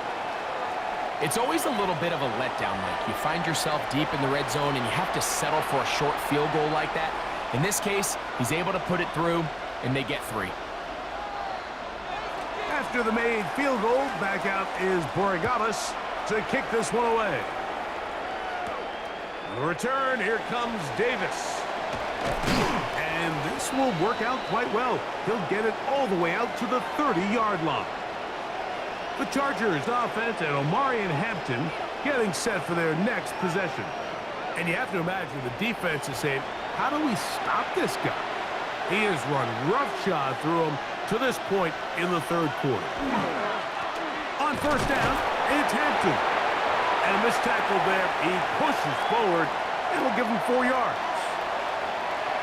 It's always a little bit of a letdown, Mike. You find yourself deep in the red zone and you have to settle for a short field goal like that. In this case, he's able to put it through and they get 3. After After the made field goal, back out is Borregales to kick this one away. On the return, here comes Davis. And this will work out quite well. He'll get it all the way out to the 30-yard line. The Chargers offense and Omarion Hampton getting set for their next possession. And you have to imagine the defense is saying, how do we stop this guy? He has run roughshod through him to this point in the third quarter. On first down, it's Hampton. And a missed tackle there. He pushes forward and will give him 4 yards.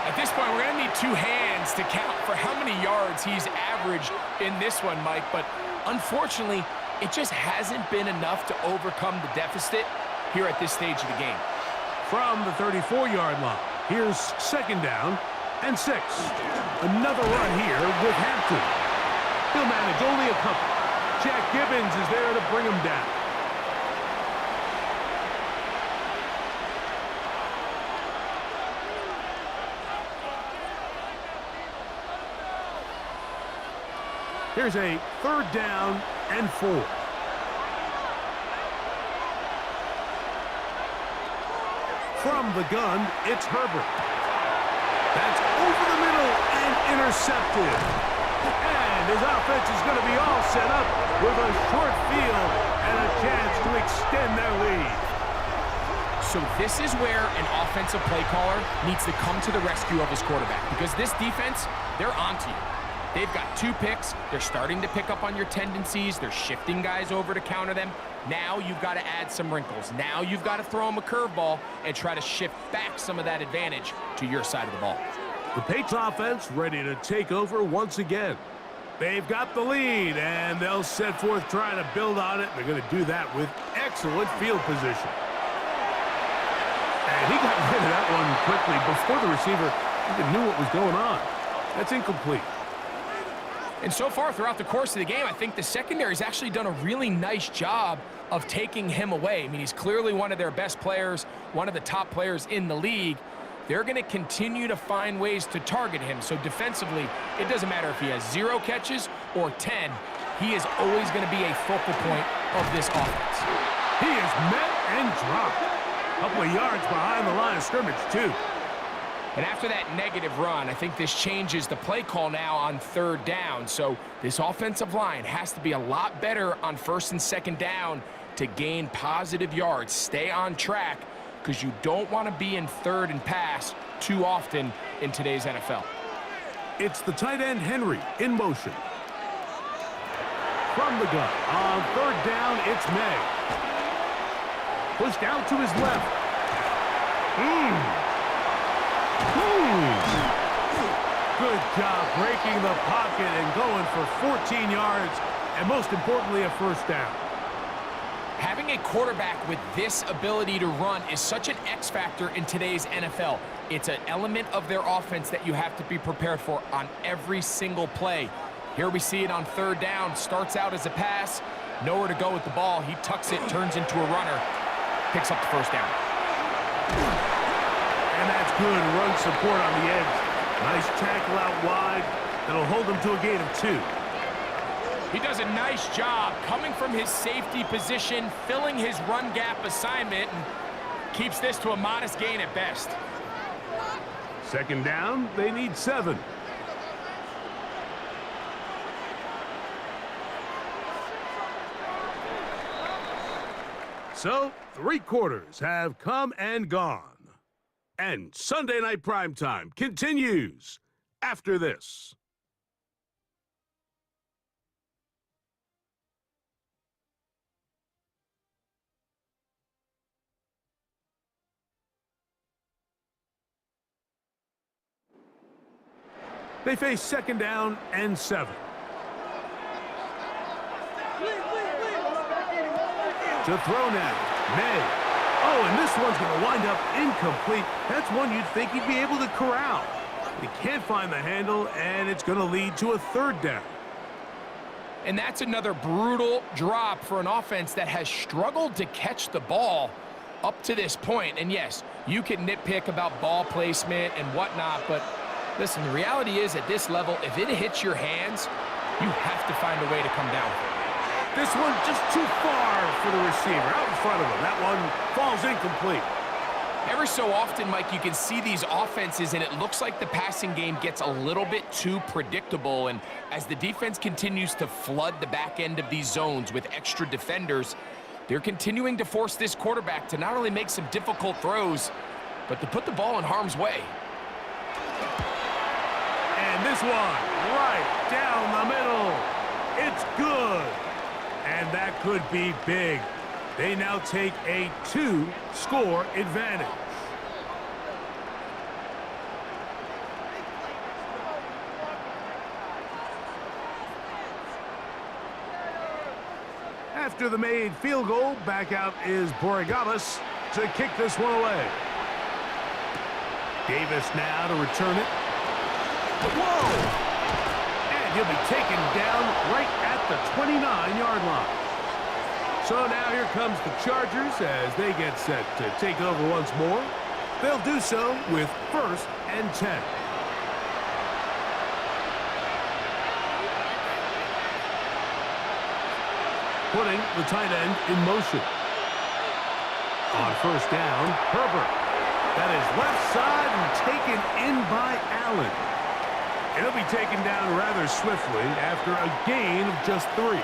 At this point, we're going to need 2 hands to count for how many yards he's averaged in this one, Mike. But unfortunately, it just hasn't been enough to overcome the deficit here at this stage of the game. From the 34-yard line, here's second down and 6. Another run here with Hampton. He'll manage only a couple. Jack Gibbons is there to bring him down. Here's a third down and 4. From the gun, it's Herbert. That's over the middle and intercepted. And his offense is going to be all set up with a short field and a chance to extend their lead. So this is where an offensive play caller needs to come to the rescue of his quarterback, because this defense, they're onto you. They've got 2 picks. They're starting to pick up on your tendencies. They're shifting guys over to counter them. Now you've got to add some wrinkles. Now you've got to throw them a curveball and try to shift back some of that advantage to your side of the ball. The Patriots offense ready to take over once again. They've got the lead, and they'll set forth trying to build on it. They're going to do that with excellent field position. And he got rid of that one quickly before the receiver even knew what was going on. That's incomplete. And so far throughout the course of the game, I think the secondary's actually done a really nice job of taking him away. I mean, he's clearly one of their best players, one of the top players in the league. They're going to continue to find ways to target him. So defensively, it doesn't matter if he has 0 catches or 10. He is always going to be a focal point of this offense. He is met and dropped. A couple of yards behind the line of scrimmage, too. And after that negative run, I think this changes the play call now on third down. So this offensive line has to be a lot better on first and second down to gain positive yards. Stay on track, because you don't want to be in third and pass too often in today's NFL. It's the tight end Henry in motion. From the gun, on third down, it's May. Pushed out to his left. Good job breaking the pocket and going for 14 yards, and most importantly, a first down. Having a quarterback with this ability to run is such an X factor in today's NFL. It's an element of their offense that you have to be prepared for on every single play. Here we see it on third down. Starts out as a pass, nowhere to go with the ball. He tucks it, turns into a runner, picks up the first down. And that's good run support on the edge. Nice tackle out wide. That'll hold him to a gain of 2. He does a nice job coming from his safety position, filling his run gap assignment, and keeps this to a modest gain at best. Second down, they need 7. So, 3 quarters have come and gone. And Sunday Night Primetime continues after this. They face second down and 7. To throw now, May. Oh, and this one's going to wind up incomplete. That's one you'd think he'd be able to corral. He can't find the handle, and it's going to lead to a third down. And that's another brutal drop for an offense that has struggled to catch the ball up to this point. And yes, you can nitpick about ball placement and whatnot, but listen, the reality is at this level, if it hits your hands, You have to find a way to come down with it. This one just too far for the receiver, out in front of him. That one falls incomplete. Every so often, Mike, you can see these offenses, and it looks like the passing game gets a little bit too predictable. And as the defense continues to flood the back end of these zones with extra defenders, they're continuing to force this quarterback to not only make some difficult throws, but to put the ball in harm's way. And this one, right down the middle. It's good. And that could be big. They now take a 2-score advantage. After the made field goal, back out is Borregales to kick this one away. Davis now to return it. Whoa! And he'll be taken down right at the 29-yard line. So now here comes the Chargers as they get set to take over once more. They'll do so with 1st and 10. Putting the tight end in motion. On 1st down, Herbert. That is left side and taken in by Allen. It'll be taken down rather swiftly after a gain of just 3.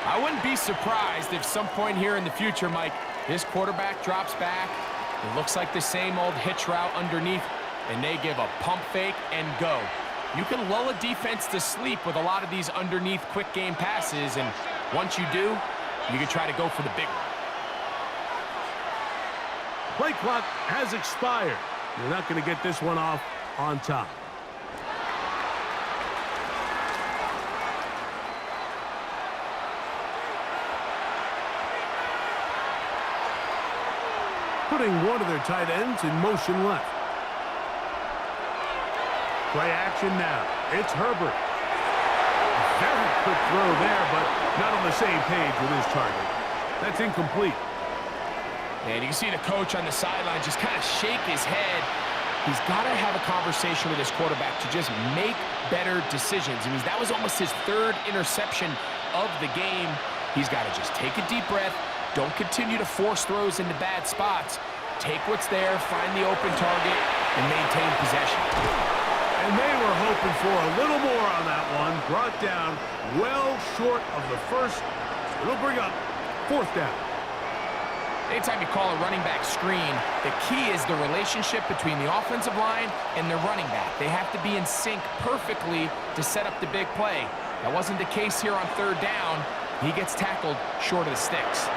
I wouldn't be surprised if some point here in the future, Mike, this quarterback drops back. It looks like the same old hitch route underneath, and they give a pump fake and go. You can lull a defense to sleep with a lot of these underneath quick game passes, and once you do, you can try to go for the big one. Play clock has expired. You're not going to get this one off on top. Putting one of their tight ends in motion left. Play action now. It's Herbert. Very quick throw there, but not on the same page with his target. That's incomplete. And you can see the coach on the sideline just kind of shake his head. He's got to have a conversation with his quarterback to just make better decisions. I mean, that was almost his 3rd interception of the game. He's got to just take a deep breath. Don't continue to force throws into bad spots. Take what's there, find the open target, and maintain possession. And they were hoping for a little more on that one. Brought down well short of the first. It'll bring up 4th down. Anytime you call a running back screen, the key is the relationship between the offensive line and the running back. They have to be in sync perfectly to set up the big play. That wasn't the case here on 3rd down. He gets tackled short of the sticks.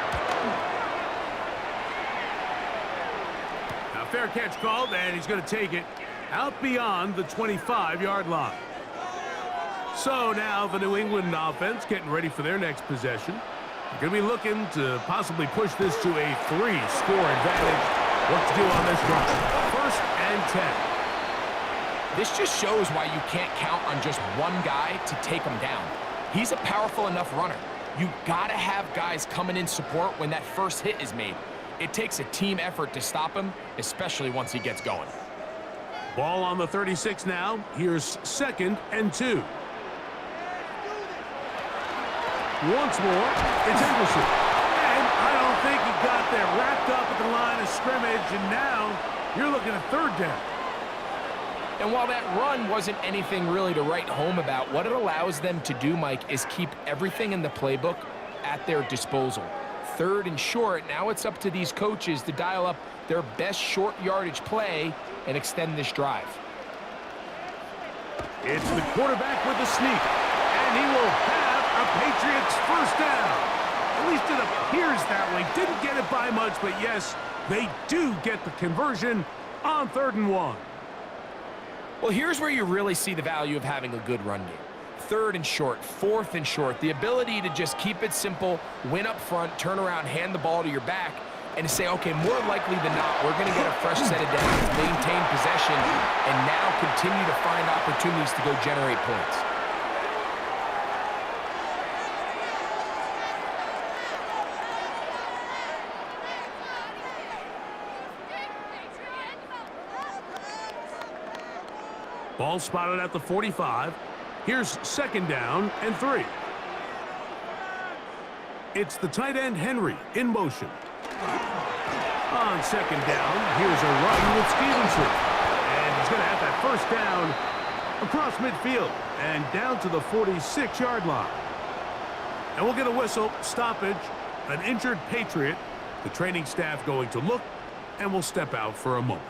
Now, fair catch called, and he's going to take it out beyond the 25-yard line. So now the New England offense getting ready for their next possession. They're going to be looking to possibly push this to a 3-score advantage. What to do on this drive? 1st and 10. This just shows why you can't count on just one guy to take him down. He's a powerful enough runner. You got to have guys coming in support when that first hit is made. It takes a team effort to stop him, especially once he gets going. Ball on the 36 now. Here's 2nd and 2. Once more, it's Anderson. And I don't think he got there. Wrapped up at the line of scrimmage, and now you're looking at 3rd down. And while that run wasn't anything really to write home about, what it allows them to do, Mike, is keep everything in the playbook at their disposal. 3rd and short, now it's up to these coaches to dial up their best short yardage play and extend this drive. It's the quarterback with the sneak, and he will have a Patriots 1st down. At least it appears that way. Didn't get it by much, but yes, they do get the conversion on 3rd and 1. Well, here's where you really see the value of having a good run game. 3rd and short, 4th and short, the ability to just keep it simple, win up front, turn around, hand the ball to your back, and to say, okay, more likely than not, we're going to get a fresh set of downs, maintain possession, and now continue to find opportunities to go generate points. Ball spotted at the 45. Here's second down and 3. It's the tight end Henry in motion. On second down, here's a run with Stevenson. And he's going to have that first down across midfield and down to the 46-yard line. And we'll get a whistle, stoppage, an injured Patriot. The training staff going to look, and we'll step out for a moment.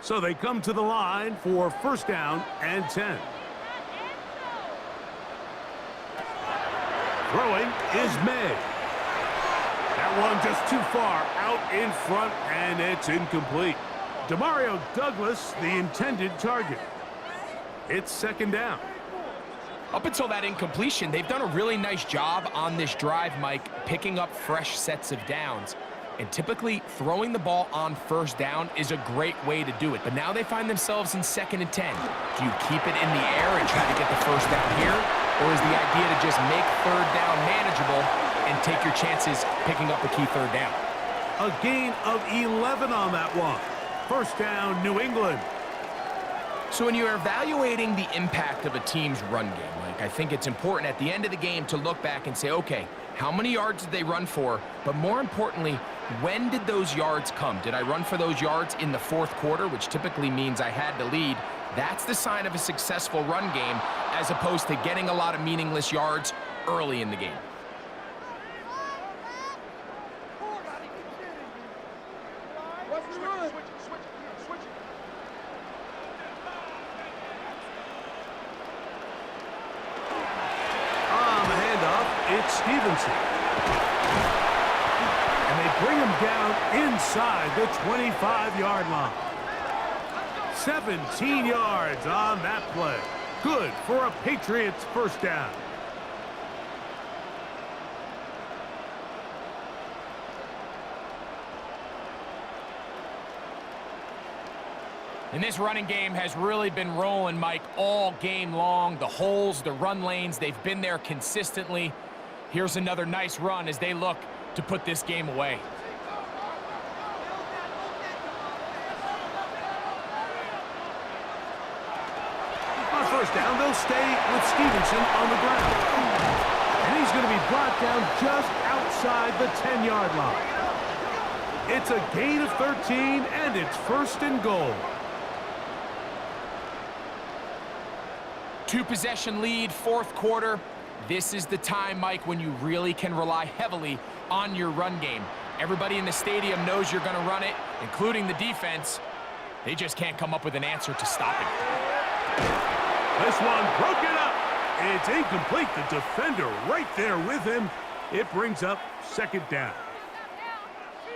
So they come to the line for first down and 10. Throwing is May. That one just too far out in front, and it's incomplete. Demario Douglas, the intended target. It's second down. Up until that incompletion, they've done a really nice job on this drive, Mike, picking up fresh sets of downs. And typically, throwing the ball on first down is a great way to do it. But now they find themselves in 2nd and 10. Do you keep it in the air and try to get the first down here? Or is the idea to just make third down manageable and take your chances picking up a key third down? A gain of 11 on that one. First down, New England. So when you're evaluating the impact of a team's run game, Mike, I think it's important at the end of the game to look back and say, okay, how many yards did they run for? But more importantly, when did those yards come? Did I run for those yards in the 4th quarter, which typically means I had to lead? That's the sign of a successful run game, as opposed to getting a lot of meaningless yards early in the game. What's the run? On the handoff, it's Stevenson. And they bring him down inside the 25-yard line. 17 yards on that play. Good for a Patriots first down. And this running game has really been rolling, Mike, all game long. The holes, the run lanes, they've been there consistently. Here's another nice run as they look to put this game away. On first down, they'll stay with Stevenson on the ground. And he's going to be brought down just outside the 10-yard line. It's a gain of 13, and it's first and goal. 2-possession lead, 4th quarter. This is the time, Mike, when you really can rely heavily on your run game. Everybody in the stadium knows you're going to run it, including the defense. They just can't come up with an answer to stop it. This one broken up. It's incomplete. The defender right there with him. It brings up second down.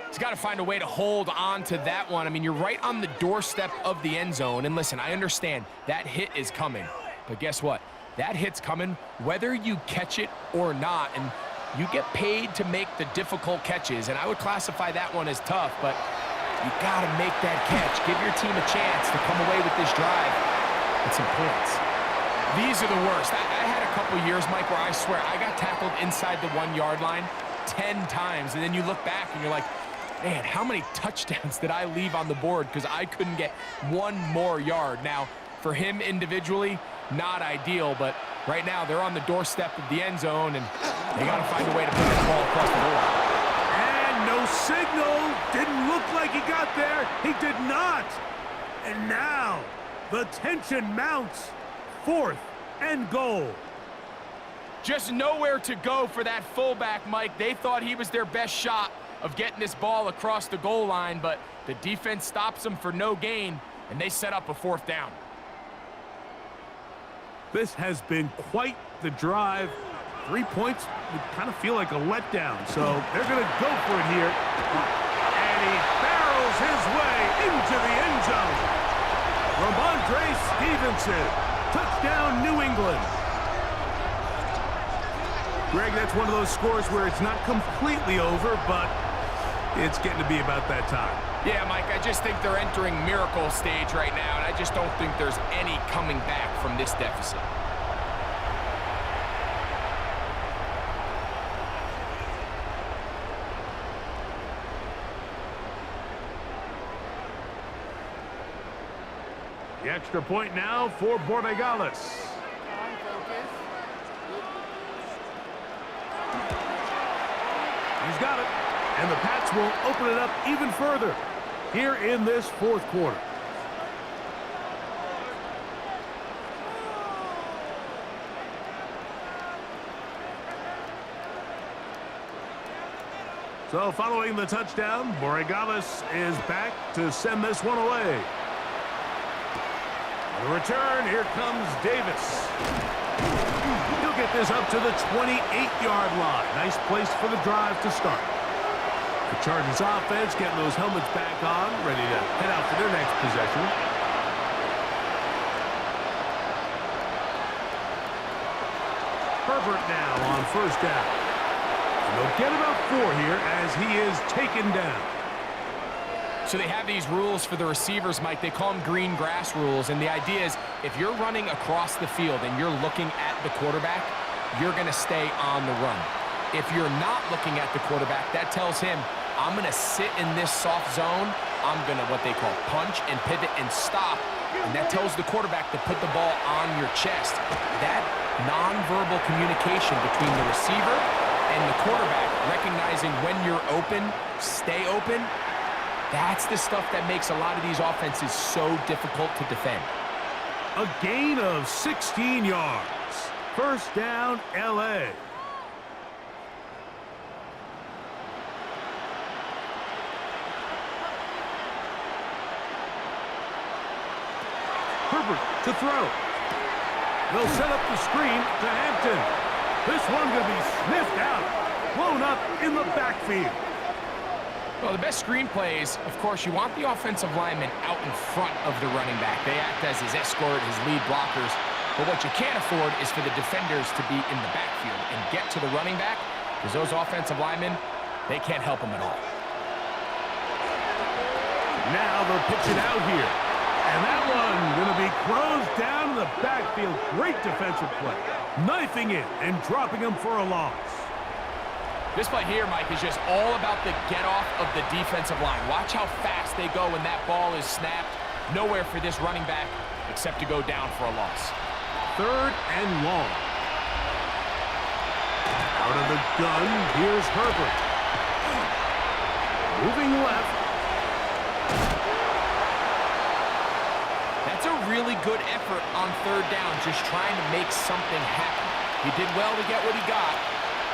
He's got to find a way to hold on to that one. I mean, you're right on the doorstep of the end zone. And listen, I understand that hit is coming. But guess what? That hit's coming whether you catch it or not. And you get paid to make the difficult catches. And I would classify that one as tough, but you got to make that catch. Give your team a chance to come away with this drive with some points. These are the worst. I had a couple years, Mike, where I swear I got tackled inside the 1-yard line 10 times. And then you look back and you're like, man, how many touchdowns did I leave on the board because I couldn't get one more yard? Now, for him individually, not ideal, but right now they're on the doorstep of the end zone, and they got to find a way to put this ball across the board. And no signal. Didn't look like he got there. He did not. And now the tension mounts. 4th and goal. Just nowhere to go for that fullback, Mike. They thought he was their best shot of getting this ball across the goal line, but the defense stops them for no gain, and they set up a 4th down. This has been quite the drive. 3 points would kind of feel like a letdown, so they're going to go for it here. And he barrels his way into the end zone. Ramondre Stevenson, touchdown New England. Greg, that's one of those scores where it's not completely over, but It's getting to be about that time. Yeah, Mike, I just think they're entering miracle stage right now, and I just don't think there's any coming back from this deficit. The extra point now for Borregales. He's got it. And the Pats will open it up even further here in this fourth quarter. So following the touchdown, Borregales is back to send this one away. The return, here comes Davis. He'll get this up to the 28-yard line. Nice place for the drive to start. The Chargers offense getting those helmets back on, ready to head out for their next possession. Herbert now on first down. And they'll get about 4 here as he is taken down. So they have these rules for the receivers, Mike. They call them green grass rules, and the idea is if you're running across the field and you're looking at the quarterback, you're going to stay on the run. If you're not looking at the quarterback, that tells him, I'm going to sit in this soft zone. I'm going to what they call punch and pivot and stop, and that tells the quarterback to put the ball on your chest. That nonverbal communication between the receiver and the quarterback, recognizing when you're open, stay open, that's the stuff that makes a lot of these offenses so difficult to defend. A gain of 16 yards. First down, L.A. Herbert to throw. They'll set up the screen to Hampton. This one going to be sniffed out, blown up in the backfield. Well, the best screen plays, of course, you want the offensive lineman out in front of the running back. They act as his escort, his lead blockers. But what you can't afford is for the defenders to be in the backfield and get to the running back, because those offensive linemen, they can't help them at all. Now they'll pitch it out here. And that one going to be closed down in the backfield. Great defensive play. Knifing it and dropping him for a loss. This play here, Mike, is just all about the get-off of the defensive line. Watch how fast they go when that ball is snapped. Nowhere for this running back except to go down for a loss. Third and long. Out of the gun, here's Herbert. Moving left. That's a really good effort on third down, just trying to make something happen. He did well to get what he got,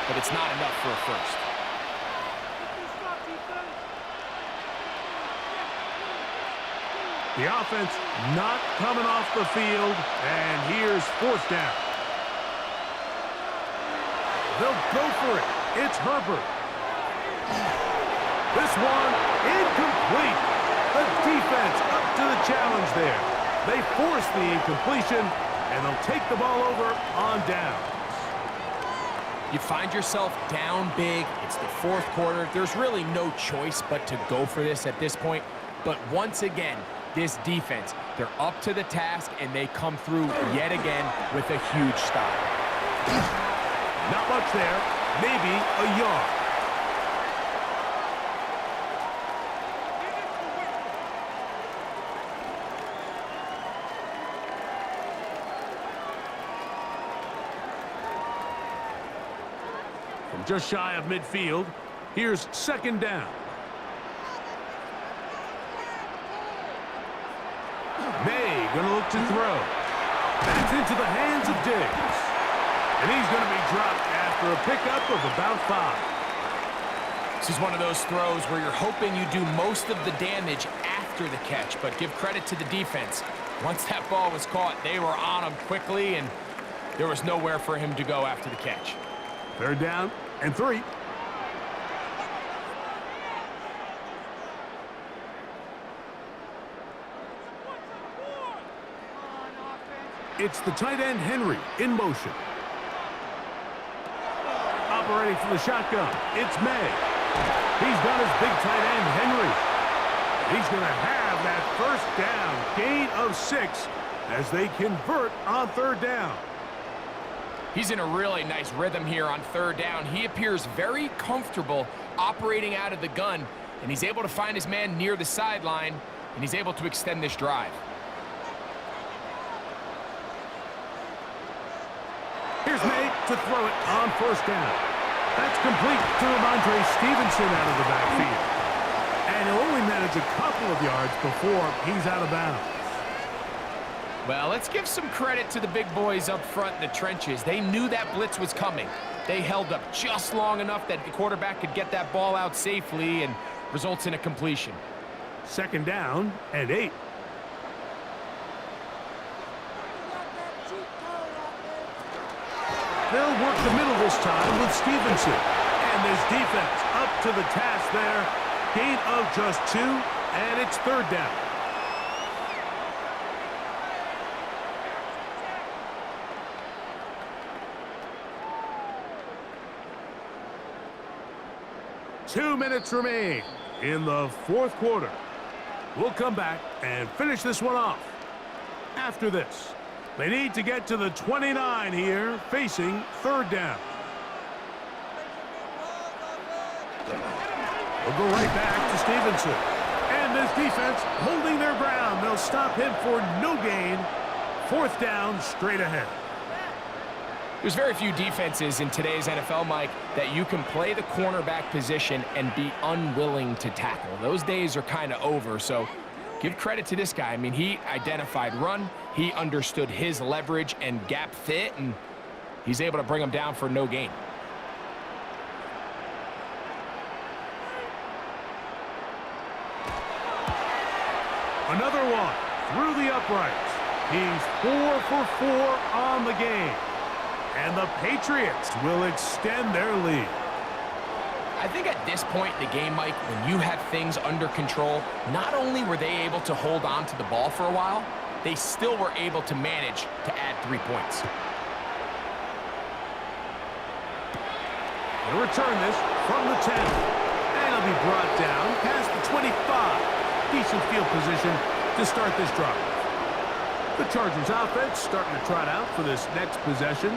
but it's not enough for a first. The offense not coming off the field, and here's fourth down. They'll go for it. It's Herbert. This one incomplete. The defense up to the challenge there. They force the incompletion, and they'll take the ball over on downs. You find yourself down big. It's the fourth quarter. There's really no choice but to go for this at this point. But once again, this defense, they're up to the task, and they come through yet again with a huge stop. Not much there. Maybe a yard. From just shy of midfield, here's second down. May gonna look to throw. That's into the hands of Diggs. And he's gonna be dropped after a pickup of about 5. This is one of those throws where you're hoping you do most of the damage after the catch, but give credit to the defense. Once that ball was caught, they were on him quickly, and there was nowhere for him to go after the catch. Third down and 3. It's the tight end, Henry, in motion. Operating from the shotgun, it's May. He's got his big tight end, Henry. He's going to have that first down, gain of 6, as they convert on 3rd down. He's in a really nice rhythm here on 3rd down. He appears very comfortable operating out of the gun, and he's able to find his man near the sideline, and he's able to extend this drive. Here's May to throw it on 1st down. That's complete to Ramondre Stevenson out of the backfield. And he'll only manage a couple of yards before he's out of bounds. Well, let's give some credit to the big boys up front in the trenches. They knew that blitz was coming. They held up just long enough that the quarterback could get that ball out safely and results in a completion. 2nd down and 8. They'll work the middle this time with Stevenson. And this defense up to the task there. Gain of just 2, and it's 3rd down. Two minutes remain in the 4th quarter. We'll come back and finish this one off. After this, they need to get to the 29 here, facing 3rd down. We'll go right back to Stevenson. And this defense holding their ground. They'll stop him for no gain. 4th down, straight ahead. There's very few defenses in today's NFL, Mike, that you can play the cornerback position and be unwilling to tackle. Those days are kind of over, so give credit to this guy. I mean, he identified run, he understood his leverage and gap fit, and he's able to bring him down for no gain. Another one through the uprights. He's 4 for 4 on the game. And the Patriots will extend their lead. I think at this point in the game, Mike, when you have things under control, not only were they able to hold on to the ball for a while, they still were able to manage to add 3 points. They'll return this from the 10. And it'll be brought down past the 25. Decent field position to start this drive. The Chargers offense starting to trot out for this next possession.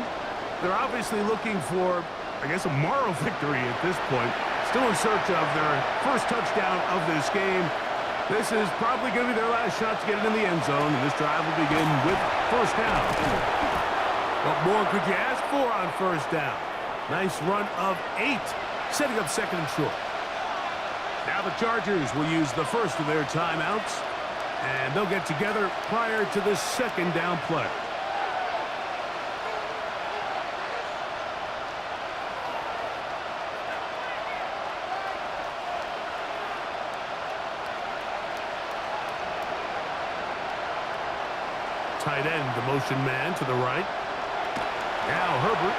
They're obviously looking for, I guess, a moral victory at this point. Still in search of their first touchdown of this game. This is probably going to be their last shot to get it in the end zone, and this drive will begin with 1st down. What more could you ask for on 1st down? Nice run of 8, setting up 2nd and short. Now the Chargers will use the first of their timeouts, and they'll get together prior to the 2nd down play. Tight end, the motion man to the right. Now Herbert.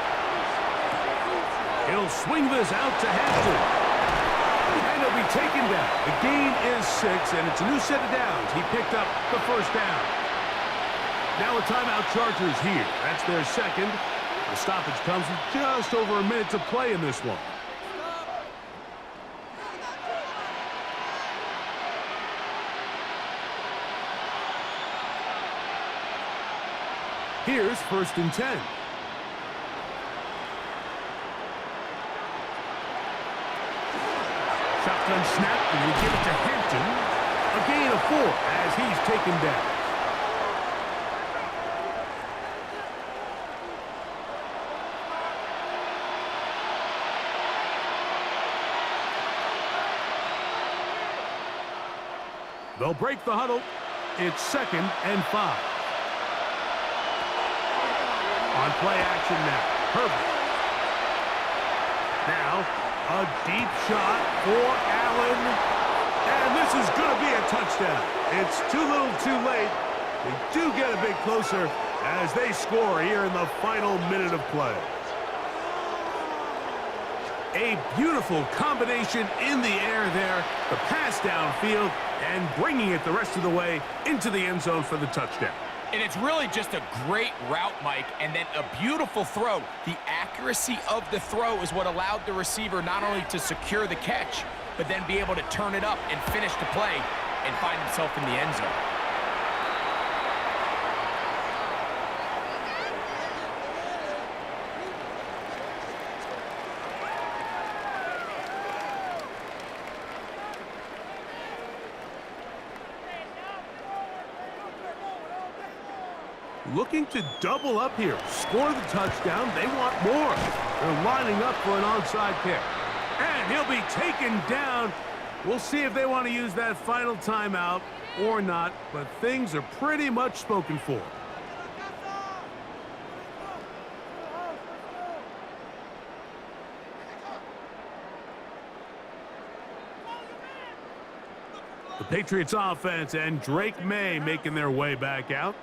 He'll swing this out to Hampton. And he'll be taken down. The gain is 6, and it's a new set of downs. He picked up the 1st down. Now a timeout Chargers here. That's their 2nd. The stoppage comes with just over a minute to play in this one. Here's 1st and 10. Shotgun snap, and we give it to Hampton. A gain of 4 as he's taken down. They'll break the huddle. It's 2nd and 5. On play action now. Herbert. Now, a deep shot for Allen. And this is going to be a touchdown. It's too little too late. They do get a bit closer as they score here in the final minute of play. A beautiful combination in the air there. The pass downfield and bringing it the rest of the way into the end zone for the touchdown. And it's really just a great route, Mike, and then a beautiful throw. The accuracy of the throw is what allowed the receiver not only to secure the catch, but then be able to turn it up and finish the play and find himself in the end zone. Looking to double up here. Score the touchdown. They want more. They're lining up for an onside kick. And he'll be taken down. We'll see if they want to use that final timeout or not, but things are pretty much spoken for. The Patriots offense and Drake May making their way back out.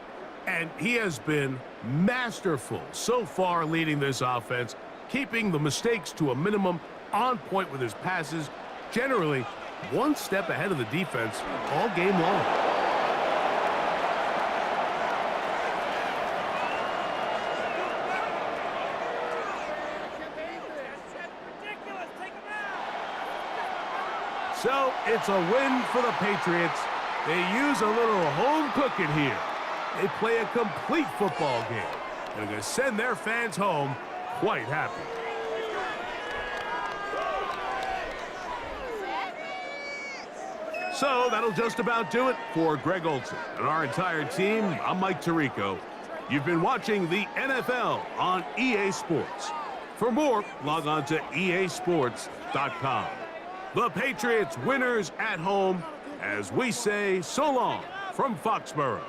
And he has been masterful so far leading this offense, keeping the mistakes to a minimum, on point with his passes, generally one step ahead of the defense all game long. So it's a win for the Patriots. They use a little home cooking here. They play a complete football game. They're going to send their fans home quite happy. So that'll just about do it for Greg Olsen and our entire team. I'm Mike Tirico. You've been watching the NFL on EA Sports. For more, log on to easports.com. The Patriots winners at home as we say so long from Foxborough.